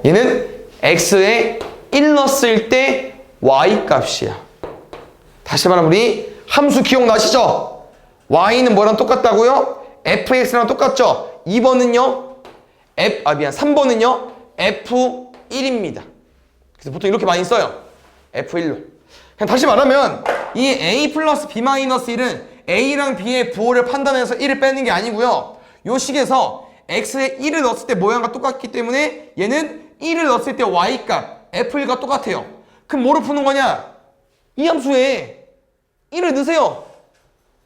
Speaker 1: 얘는 x에 1 넣었을 때 y 값이야. 다시 말하면 우리 함수 기억나시죠? y는 뭐랑 똑같다고요? fx랑 똑같죠? 2번은요 3번은요 f1입니다. 그래서 보통 이렇게 많이 써요, f1로. 그냥 다시 말하면 이 a 플러스 b 마이너스 1은 a랑 b의 부호를 판단해서 1을 빼는 게 아니고요, 요 식에서 x에 1을 넣었을 때 모양과 똑같기 때문에 얘는 1을 넣었을 때 y값 f1과 똑같아요. 그럼 뭐로 푸는 거냐? 이 함수에 1을 넣으세요.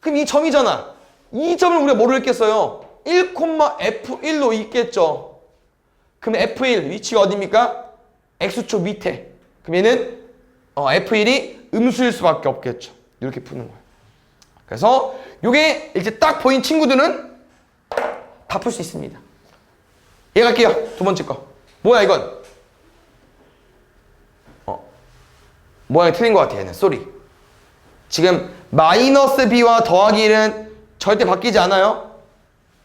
Speaker 1: 그럼 이 점이잖아. 이 점을 우리가 뭐로 읽겠어요? 1,f1로 읽겠죠. 그럼 f1 위치가 어디입니까? x축 밑에. 그럼 얘는 f1이 음수일 수밖에 없겠죠. 이렇게 푸는 거예요. 그래서 요게 이제 딱 보인 친구들은 다 풀 수 있습니다. 얘 갈게요. 두 번째 거. 뭐야 이건? 모양이 틀린 것 같아 얘는. 쏘리. 지금 마이너스 b와 더하기 1은 절대 바뀌지 않아요.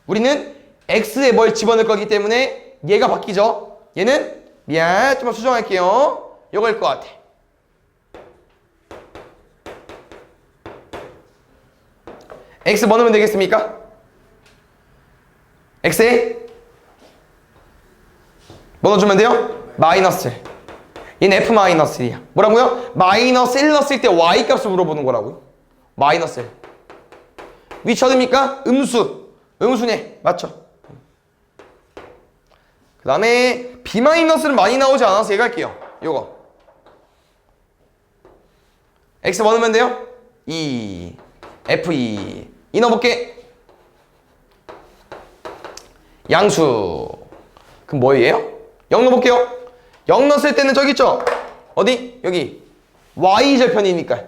Speaker 1: 우리는 x에 뭘 집어넣을 거기 때문에 얘가 바뀌죠. 얘는 좀만 수정할게요. 요거일 것 같아. x 뭐 넣으면 되겠습니까? x에 뭐 넣어주면 돼요? 마이너스. 얘는 f 마이너스 1이야. 뭐라고요? 마이너스 1 넣었을 때 y 값을 물어보는 거라고요. 마이너스 1. 위치 어딥니까? 음수네. 맞죠? 그 다음에 b 마이너스는 많이 나오지 않아서 얘가 할게요. 요거 x 뭐 넣으면 돼요? 2 f2 이 넣어볼게. 양수. 그럼 뭐예요? 0 넣어볼게요. 0 넣었을 때는 저기 있죠? 어디? 여기 y절편이니까.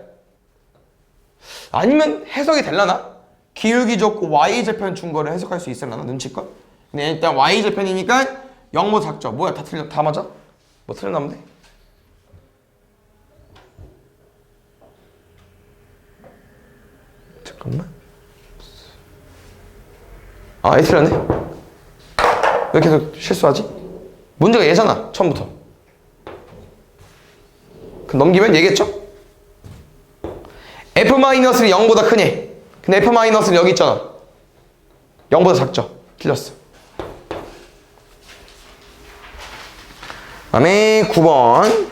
Speaker 1: 아니면 해석이 되려나? 기울기 좋고 y절편 준 거를 해석할 수 있으려나? 눈치껏? 근데 일단 y절편이니까 0보다 작죠? 뭐야, 다 맞아? 뭐 틀렸나 본데? 잠깐만. 얘 틀렸네? 왜 계속 실수하지? 문제가 얘잖아, 처음부터. 그럼 넘기면 얘겠죠? f-는 0보다 크니. 근데 f-는 여기 있잖아. 0보다 작죠? 틀렸어. 다음에 9번.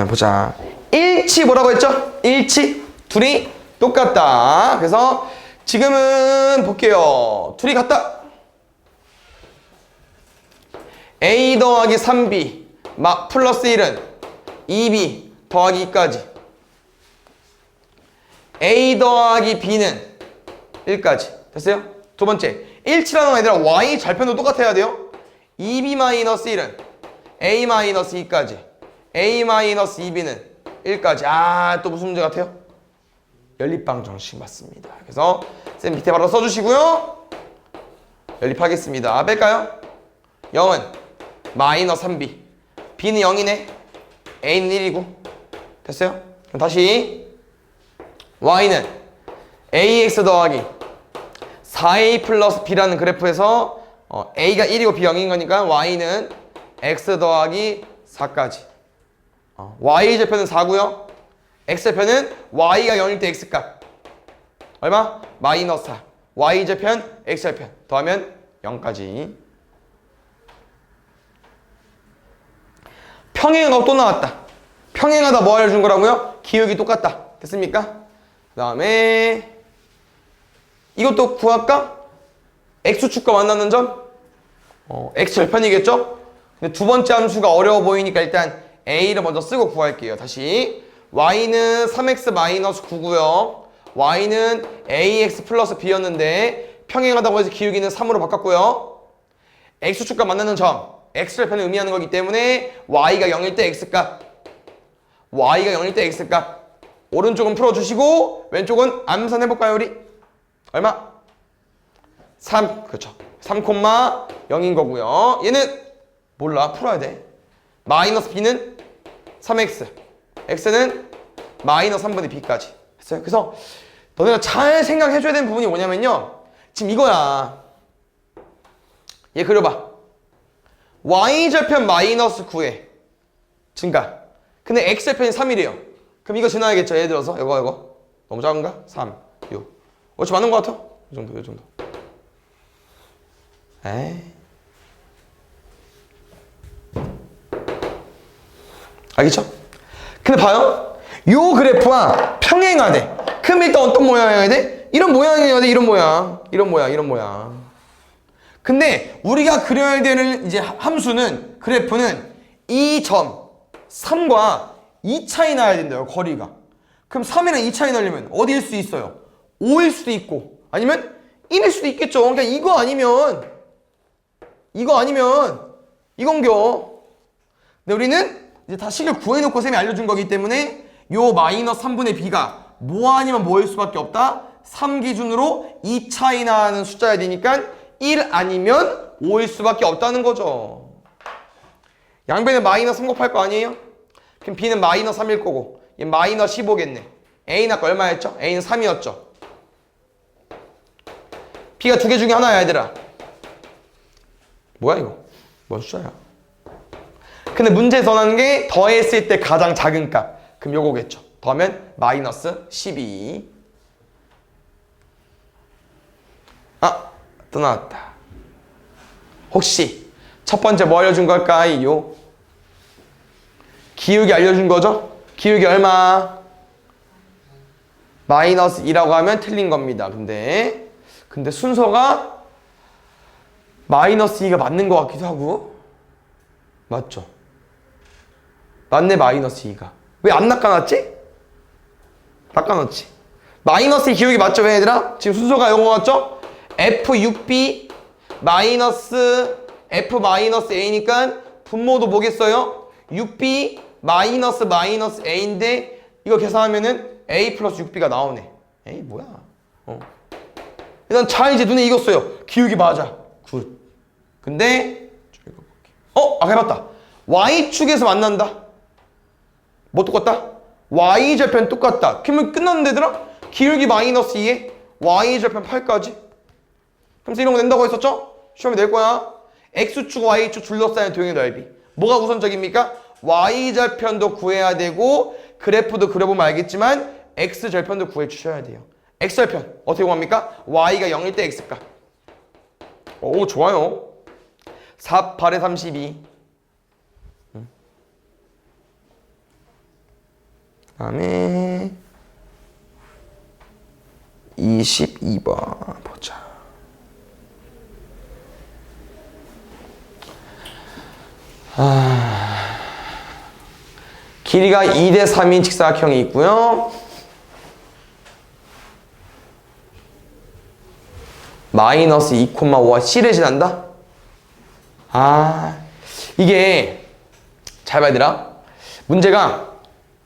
Speaker 1: 보자. 일치 뭐라고 했죠? 일치. 둘이 똑같다. 그래서 지금은 볼게요. 둘이 같다. a 더하기 3b 플러스 1은 2b 더하기 2까지. a 더하기 b는 1까지. 됐어요? 두 번째. 일치라는 건 얘들아 y 절편도 똑같아야 돼요. 2b-1은 a-2까지. a-2b는 1까지. 또 무슨 문제 같아요? 연립방 정식 맞습니다. 그래서 쌤 밑에 바로 써주시고요. 연립하겠습니다. 뺄까요? 0은 마이너스 3b, b는 0이네, a는 1이고. 됐어요? 그럼 다시 y는 ax 더하기 4a 플러스 b라는 그래프에서 a가 1이고 b 0인 거니까 y는 x 더하기 4까지. y절편은 4고요. x절편은 y가 0일 때 x값 얼마? 마이너스 4. y절편, x절편 더하면 0까지. 평행하고 또 나왔다. 평행하다 뭐 알려준 거라고요? 기울기 똑같다. 됐습니까? 그 다음에 이것도 구할까? x축과 만나는 점? x 절편이겠죠? 근데 두 번째 함수가 어려워 보이니까 일단 a를 먼저 쓰고 구할게요. 다시 y는 3x-9고요. y는 ax 플러스 b였는데 평행하다고 해서 기울기는 3으로 바꿨고요. x축과 만나는 점, x절편을 의미하는 거기 때문에 y가 0일 때 x값, y가 0일 때 x값. 오른쪽은 풀어주시고 왼쪽은 암산해볼까요 우리? 얼마? 3, 그렇죠. 3,0인 거고요. 얘는 몰라, 풀어야 돼. 마이너스 b는 3x, x는 마이너스 3분의 b까지 했어요. 그래서 너네가 잘 생각해줘야 되는 부분이 뭐냐면요, 지금 이거야. 얘 그려봐. y절편 마이너스 9에 증가. 근데 x절편이 3이래요. 그럼 이거 지나야겠죠. 예를 들어서 이거 너무 작은가? 3, 6. 어찌 맞는 것 같아? 이 정도. 에이. 알겠죠? 근데 봐요. 요 그래프와 평행하대. 그럼 일단 어떤 모양이어야 돼? 이런 모양이어야 돼. 이런 모양. 근데 우리가 그려야 되는 이제 함수는, 그래프는 이 점 3과 2 차이 나야 된대요. 거리가. 그럼 3이랑 2 차이 나려면 어디일 수 있어요? 5일 수도 있고 아니면 1일 수도 있겠죠. 그러니까 이거 아니면 이건겨. 근데 우리는 이제 다 식을 구해놓고 쌤이 알려준 거기 때문에 요 마이너스 3분의 b가 뭐 아니면 뭐일 수밖에 없다. 3 기준으로 2 차이 나는 숫자야 되니까 1 아니면 5일 수밖에 없다는 거죠. 양변에 마이너스 3 곱할 거 아니에요? 그럼 b는 마이너스 3일 거고 얘 마이너스 15겠네. a는 아까 얼마였죠? a는 3이었죠. b가 두 개 중에 하나야 얘들아. 뭐야 이거? 뭔 숫자야? 근데 문제에서 나는 게 더했을 때 가장 작은 값. 그럼 요거겠죠. 더하면 마이너스 12. 아, 또 나왔다. 혹시 첫 번째 뭐 알려준 걸까요? 기울기 알려준 거죠? 기울기 얼마? 마이너스 2라고 하면 틀린 겁니다. 근데 순서가 마이너스 2가 맞는 것 같기도 하고. 맞죠? 맞네, 마이너스 2가. 왜 안 낚아놨지? 낚아놨지. 마이너스 2 기울기 맞죠, 얘들아? 지금 순서가 이거 같죠? F6B 마이너스 F-A니까 분모도 뭐겠어요? 6B 마이너스 A인데 이거 계산하면은 A 플러스 6B가 나오네. 에이 뭐야. 일단 잘 이제 눈에 익었어요. 기울기 맞아. 굿. 근데 아까 해봤다. Y축에서 만난다. 뭐 똑같다? Y절편 똑같다. 그러면 끝났는데 얘들아? 기울기 마이너스 2에 Y절편 8까지. 그래서 이런 거 낸다고 했었죠? 시험에 낼 거야. X축, Y축 둘러싸인 도형의 넓이. 뭐가 우선적입니까? Y절편도 구해야 되고 그래프도 그려보면 알겠지만 X절편도 구해 주셔야 돼요. X절편 어떻게 구합니까? Y가 0일 때 X값. 오 좋아요. 4, 8에 32. 다음에 22번 보자. 길이가 2대 3인 직사각형이 있고요. 마이너스 2,5와 C를 지난다? 이게 잘 봐야 되라. 문제가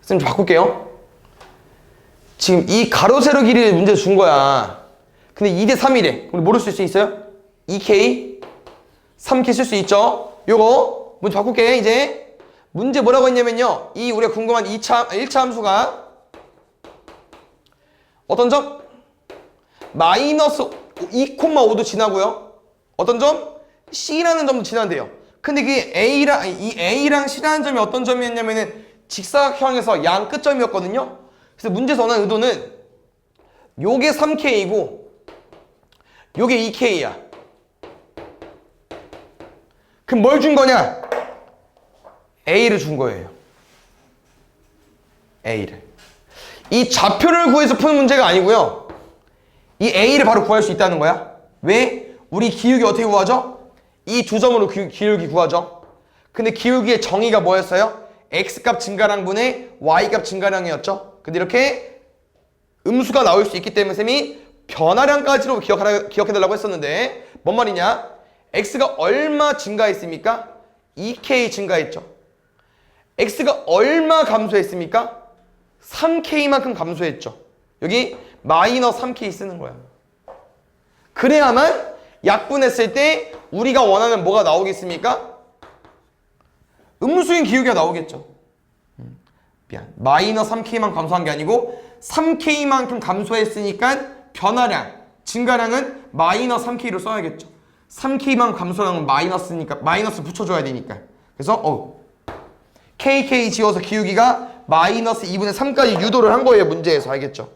Speaker 1: 쌤 좀 바꿀게요. 지금 이 가로 세로 길이를 문제 준 거야. 근데 2대 3이래. 우리 모를 수 있어요? 2K 3K 쓸 수 있죠? 요거 문제 바꿀게. 이제 문제 뭐라고 했냐면요, 이 우리가 궁금한 1차 함수가 어떤 점? 마이너스 2,5도 지나고요. 어떤 점? C라는 점도 지난대요. 근데 이 A랑 C라는 점이 어떤 점이었냐면은 직사각형에서 양 끝점이었거든요. 그래서 문제에서 원하는 의도는 요게 3K이고 요게 2K야. 그럼 뭘 준 거냐? A를 준 거예요. A를. 이 좌표를 구해서 푸는 문제가 아니고요. 이 A를 바로 구할 수 있다는 거야. 왜? 우리 기울기 어떻게 구하죠? 이 두 점으로 기울기 구하죠. 근데 기울기의 정의가 뭐였어요? X값 증가량분의 Y값 증가량이었죠. 근데 이렇게 음수가 나올 수 있기 때문에 쌤이 변화량까지로 기억해달라고 했었는데 뭔 말이냐? X가 얼마 증가했습니까? 2K 증가했죠. X가 얼마 감소했습니까? 3K만큼 감소했죠. 여기 마이너스 3K 쓰는 거야. 그래야만 약분했을 때 우리가 원하는 뭐가 나오겠습니까? 음수인 기울기가 나오겠죠. 미안. 마이너스 3K만 감소한 게 아니고 3K만큼 감소했으니까 변화량, 증가량은 마이너스 3K로 써야겠죠. 3K만 감소량은 마이너스니까 마이너스 붙여줘야 되니까. 그래서 KK 지워서 기울기가 마이너스 2분의 3까지 유도를 한 거예요. 문제에서. 알겠죠?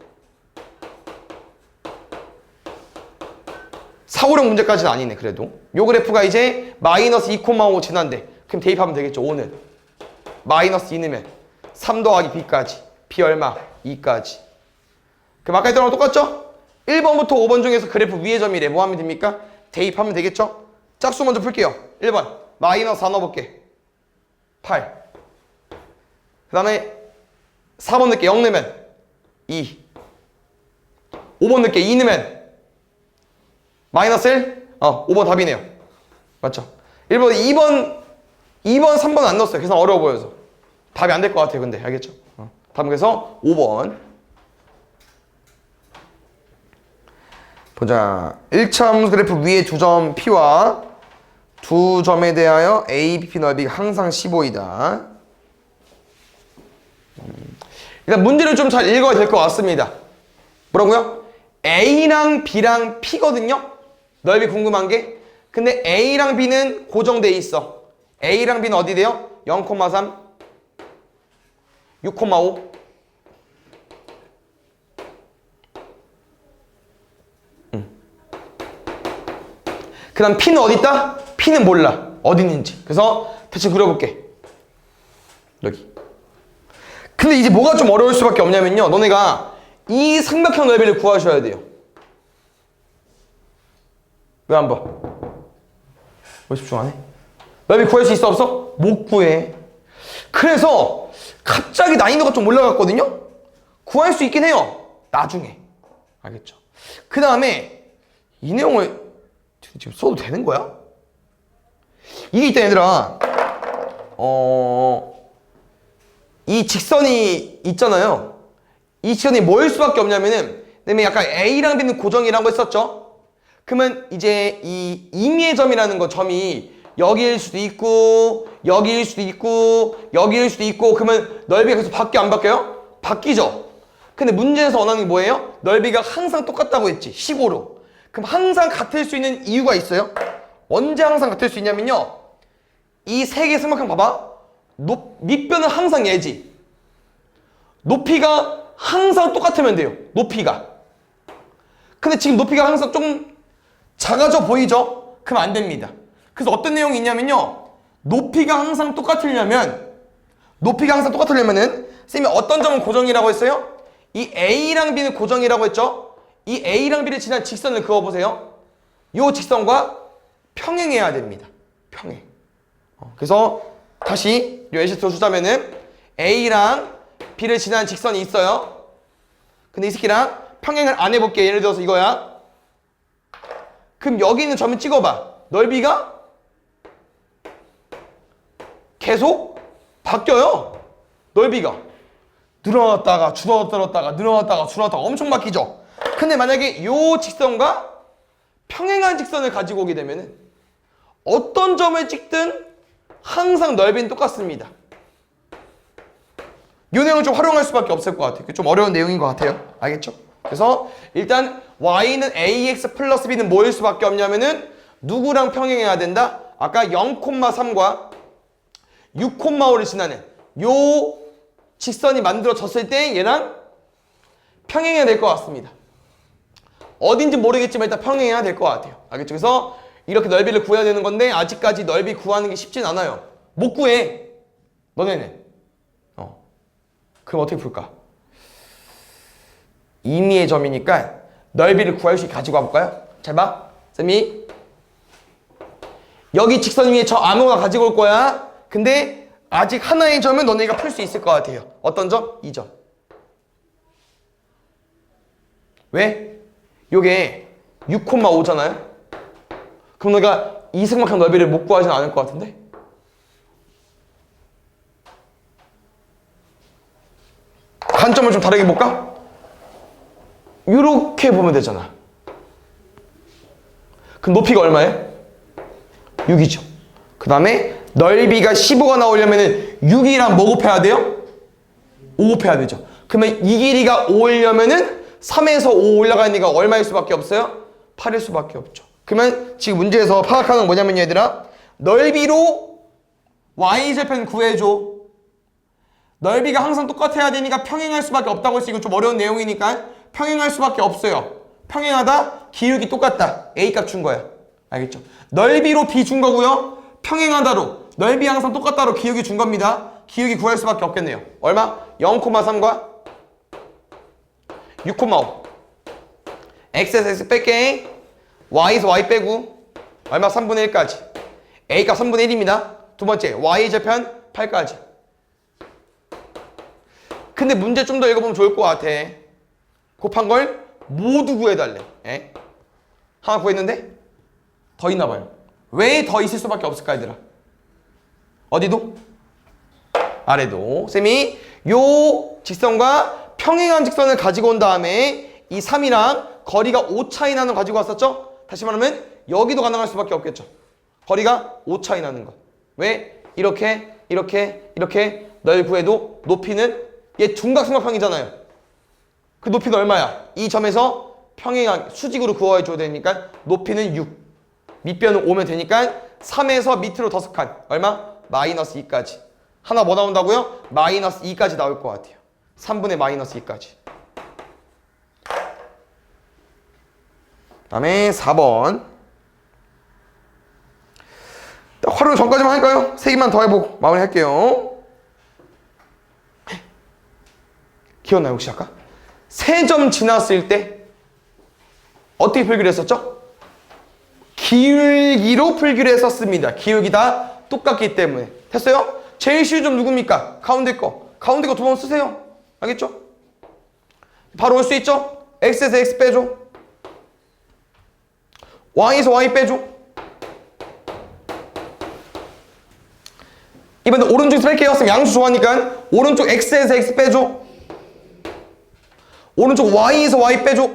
Speaker 1: 사고력 문제까지는 아니네. 그래도 요 그래프가 이제 마이너스 2,5 지난데 그럼 대입하면 되겠죠. 5는 마이너스 2 넣으면 3 더하기 B까지 B 얼마? 2까지. 그럼 아까 했던 거랑 똑같죠? 1번부터 5번 중에서 그래프 위의 점이래. 뭐 하면 됩니까? 대입하면 되겠죠? 짝수 먼저 풀게요. 1번 마이너스 4 넣어볼게. 8. 그 다음에 4번 넣을게. 0 넣으면 2. 5번 넣을게. 2 넣으면 마이너스 1? 5번 답이네요. 맞죠? 1번, 2번, 3번 안 넣었어요. 계산 어려워 보여서. 답이 안 될 것 같아요. 근데 알겠죠? 답은 그래서 5번. 보자. 1차 함수 그래프 위에 두 점 P와 두 점에 대하여 A, BP 넓이가 항상 15이다. 일단 문제를 좀 잘 읽어야 될 것 같습니다. 뭐라고요? A랑 B랑 P거든요? 넓이 궁금한 게. 근데 A랑 B는 고정돼 있어. A랑 B는 어디 돼요? 0,3, 6,5. 그 다음 P는 어디 있다? P는 몰라. 어디 있는지. 그래서 대충 그려볼게. 여기. 근데 이제 뭐가 좀 어려울 수밖에 없냐면요. 너네가 이 삼각형 넓이를 구하셔야 돼요. 왜 안 봐? 왜 집중 안 해? 넓이 구할 수 있어 없어? 못 구해. 그래서 갑자기 난이도가 좀 올라갔거든요? 구할 수 있긴 해요. 나중에. 알겠죠? 그 다음에 이 내용을 지금 써도 되는 거야? 이게 있다 얘들아. 이 직선이 있잖아요. 이 직선이 뭐일 수밖에 없냐면은 그다음에 약간 A랑 B는 고정이라고 했었죠. 그러면 이제 이 임의의 점이라는 거 점이 여기일 수도 있고 여기일 수도 있고 여기일 수도 있고 그러면 넓이가 계속 바뀌어 안 바뀌어요? 바뀌죠. 근데 문제에서 원하는 게 뭐예요? 넓이가 항상 똑같다고 했지. 15로. 그럼 항상 같을 수 있는 이유가 있어요. 언제 항상 같을 수 있냐면요. 이 세 개의 삼각형 봐봐. 밑변은 항상 얘지. 높이가 항상 똑같으면 돼요. 높이가. 근데 지금 높이가 항상 좀 작아져 보이죠? 그럼 안 됩니다. 그래서 어떤 내용이 있냐면요. 높이가 항상 똑같으려면은 쌤이 어떤 점은 고정이라고 했어요? 이 A랑 B는 고정이라고 했죠? 이 A랑 B를 지난 직선을 그어보세요. 이 직선과 평행해야 됩니다. 평행. 그래서 다시 예시 들어주자면은 A랑 B를 지난 직선이 있어요. 근데 이 새끼랑 평행을 안 해볼게. 예를 들어서 이거야. 그럼 여기 있는 점을 찍어봐. 넓이가 계속 바뀌어요. 넓이가 늘어났다가 줄어들었다가 늘어났다가 줄어들었다가 엄청 바뀌죠. 근데 만약에 이 직선과 평행한 직선을 가지고 오게 되면은 어떤 점을 찍든 항상 넓이는 똑같습니다. 이 내용을 좀 활용할 수밖에 없을 것 같아요. 좀 어려운 내용인 것 같아요. 알겠죠? 그래서 일단 y는 ax 플러스 b는 뭐일 수밖에 없냐면은 누구랑 평행해야 된다? 아까 0,3과 6,5를 지나는 요 직선이 만들어졌을 때 얘랑 평행해야 될 것 같습니다. 어딘지 모르겠지만 일단 평행해야 될 것 같아요. 알겠죠? 그래서 이렇게 넓이를 구해야 되는 건데 아직까지 넓이 구하는 게 쉽진 않아요. 못 구해. 너네는. 그럼 어떻게 풀까? 임의의 점이니까 넓이를 구할 수 있게 가지고 와볼까요? 잘 봐. 쌤이 여기 직선 위에 저 아무거나 가지고 올 거야. 근데 아직 하나의 점은 너네가 풀 수 있을 것 같아요. 어떤 점? 이 점. 왜? 요게 6,5잖아요? 그럼 너가 이승만큼 넓이를 못 구하진 않을 것 같은데? 관점을 좀 다르게 볼까? 이렇게 보면 되잖아. 그럼 높이가 얼마예요? 6이죠. 그 다음에 넓이가 15가 나오려면 6이랑 뭐 곱해야 돼요? 5 곱해야 되죠. 그러면 이 길이가 5이려면은 3에서 5 올라가 있는 게 얼마일 수밖에 없어요? 8일 수밖에 없죠. 그러면 지금 문제에서 파악하는 건 뭐냐면 얘들아, 넓이로 y절편 구해줘. 넓이가 항상 똑같아야 되니까 평행할 수밖에 없다고 했어. 이거 좀 어려운 내용이니까 평행할 수밖에 없어요. 평행하다, 기울기 똑같다. A값 준 거야. 알겠죠? 넓이로 B 준 거고요. 평행하다로 넓이 항상 똑같다로 기울기 준 겁니다. 기울기 구할 수밖에 없겠네요. 얼마? 0,3과 6,5. x에서 x 뺄게. y에서 y 빼고 얼마? 3분의 1까지. A값 3분의 1입니다. 두 번째, y절편 8까지. 근데 문제 좀 더 읽어보면 좋을 것 같아. 곱한 걸 모두 구해달래. 에? 하나 구했는데 더 있나 봐요. 왜 더 있을 수밖에 없을까 얘들아? 어디도? 아래도. 쌤이 요 직선과 평행한 직선을 가지고 온 다음에 이 3이랑 거리가 5 차이 나는 거 가지고 왔었죠? 다시 말하면 여기도 가능할 수밖에 없겠죠. 거리가 5 차이 나는 거. 왜? 이렇게 널 구해도 높이는 얘 중각삼각형이잖아요. 그 높이는 얼마야? 이 점에서 평행한 수직으로 그어줘야 되니까 높이는 6. 밑변은 5면 되니까 3에서 밑으로 더석한 얼마? 마이너스 2까지. 하나 뭐 나온다고요? 마이너스 2까지 나올 것 같아요. 3분의 마이너스 2까지. 다음에 4번. 활용 전까지만 할까요? 3개만 더 해보고 마무리할게요. 기억나요 혹시 아까? 3점 지났을 때 어떻게 풀기로 했었죠? 기울기로 풀기로 했었습니다. 기울기 다 똑같기 때문에. 됐어요? 제일 쉬운 점 누굽니까? 가운데 거. 가운데 거 두 번 쓰세요. 알겠죠? 바로 올 수 있죠? x에서 x 빼줘. y에서 y 빼줘. 이번에 오른쪽에서 뺄게요. 양수 좋아하니까 오른쪽 x에서 x 빼줘. 오른쪽 y에서 y 빼줘.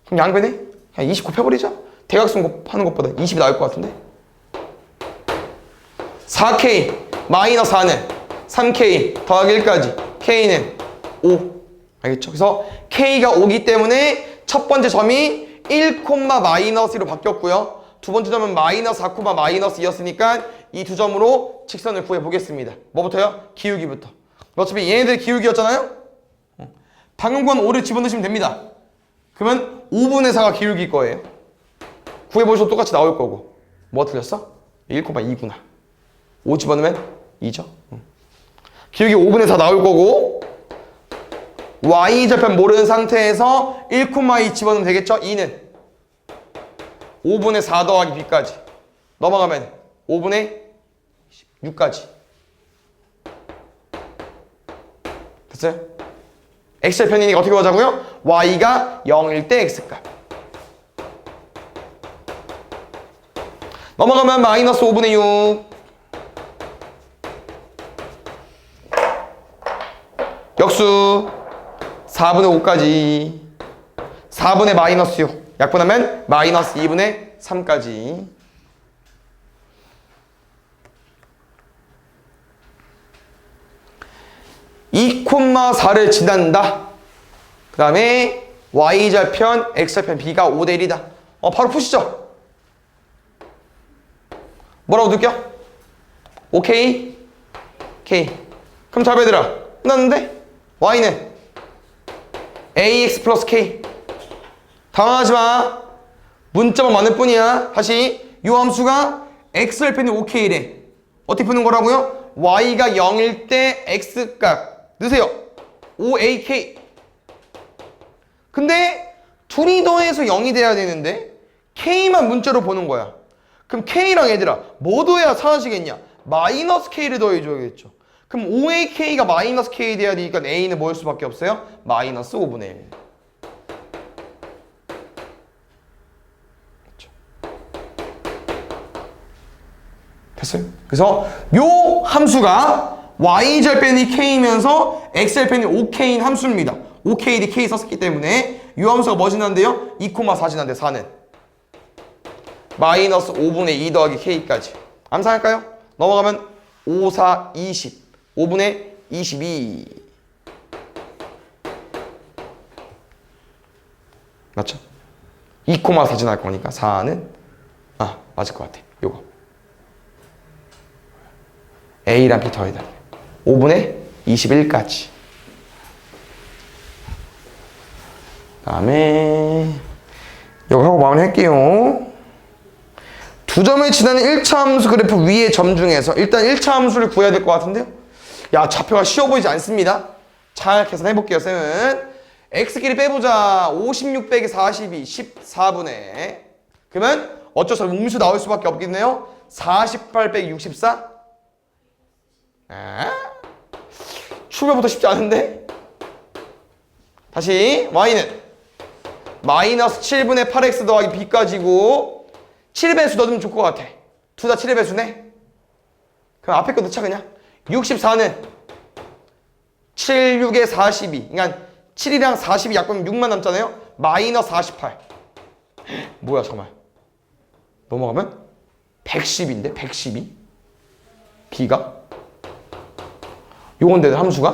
Speaker 1: 그럼 양변에 그냥 20 곱해버리자. 대각선 곱하는 것보다 20이 나을 것 같은데. 4k 마이너스 4는 3k 더하기 1까지 k는 5. 알겠죠? 그래서 k가 5기 때문에 첫 번째 점이 1, 마이너스로 바뀌었고요. 두 번째 점은 마이너스 4, 마이너스 2였으니까 이 두 점으로 직선을 구해보겠습니다. 뭐부터요? 기울기부터. 어차피 얘네들 기울기였잖아요? 방금 구한 5를 집어넣으시면 됩니다. 그러면 5분의 4가 기울기일 거예요. 구해보셔도 똑같이 나올 거고. 뭐 틀렸어? 1,2구나. 5 집어넣으면 2죠. 기울기 5분의 4 나올 거고 y절편 모르는 상태에서 1,2 집어넣으면 되겠죠? 2는 5분의 4 더하기 b까지 넘어가면 5분의 6까지. 됐어요? x절편이니까 어떻게 구하자고요? y가 0일 때 x값. 넘어가면 마이너스 5분의 6. 역수 4분의 5까지. 4분의 마이너스 6. 약분하면 마이너스 2분의 3까지. 이 2,4를 지난다. 그 다음에 y절편, x절편 b가 5대 1이다. 바로 푸시죠. 뭐라고 느껴? 오케이? K. 그럼 잘 봐 얘들아. 끝났는데? y는 ax 플러스 k. 당황하지 마. 문자만 많을 뿐이야. 다시 이 함수가 x절편이 5k래. 어떻게 푸는 거라고요? y가 0일 때 x값 넣으세요. 5AK. 근데 둘이 더해서 0이 돼야 되는데 K만 문자로 보는 거야. 그럼 K랑 얘들아 뭐 더해야 사라지겠냐? 마이너스 K를 더해줘야겠죠. 그럼 5AK가 마이너스 K 돼야 되니까 A는 뭐일 수밖에 없어요? 마이너스 5분의 1. 그렇죠. 됐어요? 그래서 요 함수가 Y절편이 K이면서 X절편이 5K인 함수입니다. 5K, K 썼기 때문에 이 함수가 뭐 지난데요? 2,4 지난데 4는 마이너스 5분의 2 더하기 K까지. 암산할까요? 넘어가면 5, 4, 20 5분의 22 맞죠? 2,4 지날 거니까 4는 맞을 것 같아. 요거 A랑 B 더해야 돼. 5분의 21까지. 다음에 이거 하고 마무리할게요. 두 점을 지나는 1차 함수 그래프 위의 점 중에서 일단 1차 함수를 구해야 될 것 같은데요. 야, 좌표가 쉬워 보이지 않습니다. 잘 계산해볼게요. 쌤은 x끼리 빼보자. 56 빼기 42 14분의 그러면 어쩔 수 없이 음수 나올 수밖에 없겠네요. 48 빼기 64 출발부터 쉽지 않은데. 다시 y는 마이너스 7분의 8x 더하기 b까지고 7의 배수 넣으면 좋을 것 같아. 둘 다 7의 배수네. 그럼 앞에 거 넣자 그냥. 64는 7, 6에 42. 그러니까 7이랑 40이 약분 6만 남잖아요. 마이너스 48. 뭐야 잠깐만. 넘어가면 110인데 112. b가 요건데 함수가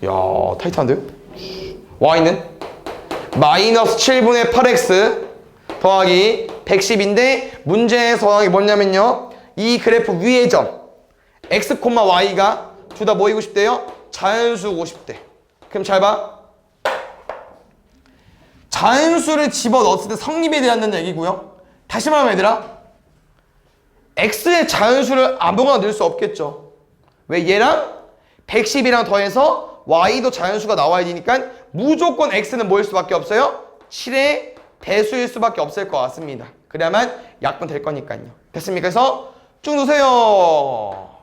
Speaker 1: 야 타이트한데요. y는 마이너스 7분의 8x 더하기 110인데 문제에서 더하기 뭐냐면요. 이 그래프 위의 점 x, y가 둘 다 뭐이고 싶대요? 자연수고 싶대. 그럼 잘 봐. 자연수를 집어넣었을 때 성립이 돼야 한다는 얘기고요. 다시 말하면 얘들아 x의 자연수를 아무거나 넣을 수 없겠죠. 왜? 얘랑 110이랑 더해서 y도 자연수가 나와야 되니까 무조건 x는 뭐일 수밖에 없어요? 7의 배수일 수밖에 없을 것 같습니다. 그래야만 약분 될 거니까요. 됐습니까? 그래서 쭉 놓으세요.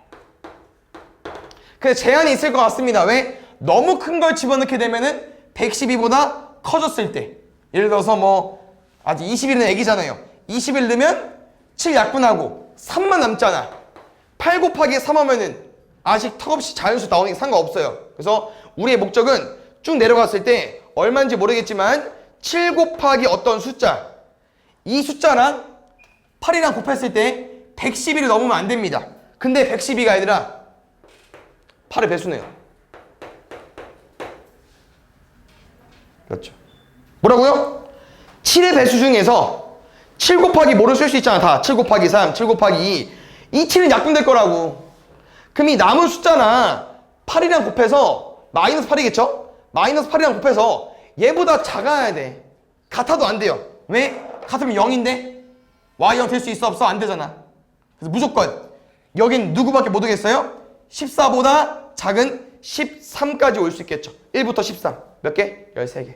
Speaker 1: 근데 제한이 있을 것 같습니다. 왜? 너무 큰 걸 집어넣게 되면은 112보다 커졌을 때 예를 들어서 뭐 아직 20일은 애기잖아요. 20일 넣으면 7 약분하고 3만 남잖아. 8 곱하기 3 하면은 아직 턱없이 자연수 나오니까 상관없어요. 그래서 우리의 목적은 쭉 내려갔을 때 얼마인지 모르겠지만 7 곱하기 어떤 숫자 이 숫자랑 8이랑 곱했을 때 112를 넘으면 안 됩니다. 근데 112가 아니라 8의 배수네요. 그렇죠. 뭐라고요? 7의 배수 중에서 7 곱하기 뭐를 쓸 수 있잖아. 다 7 곱하기 3, 7 곱하기 2. 이 7은 약분될 거라고. 그럼 이 남은 숫자나 8이랑 곱해서 마이너스 8이겠죠? 마이너스 8이랑 곱해서 얘보다 작아야 돼. 같아도 안 돼요. 왜? 같으면 0인데 y0 될 수 있어 없어? 안 되잖아. 그래서 무조건 여긴 누구밖에 못 오겠어요? 14보다 작은 13까지 올 수 있겠죠. 1부터 13 몇 개? 13개.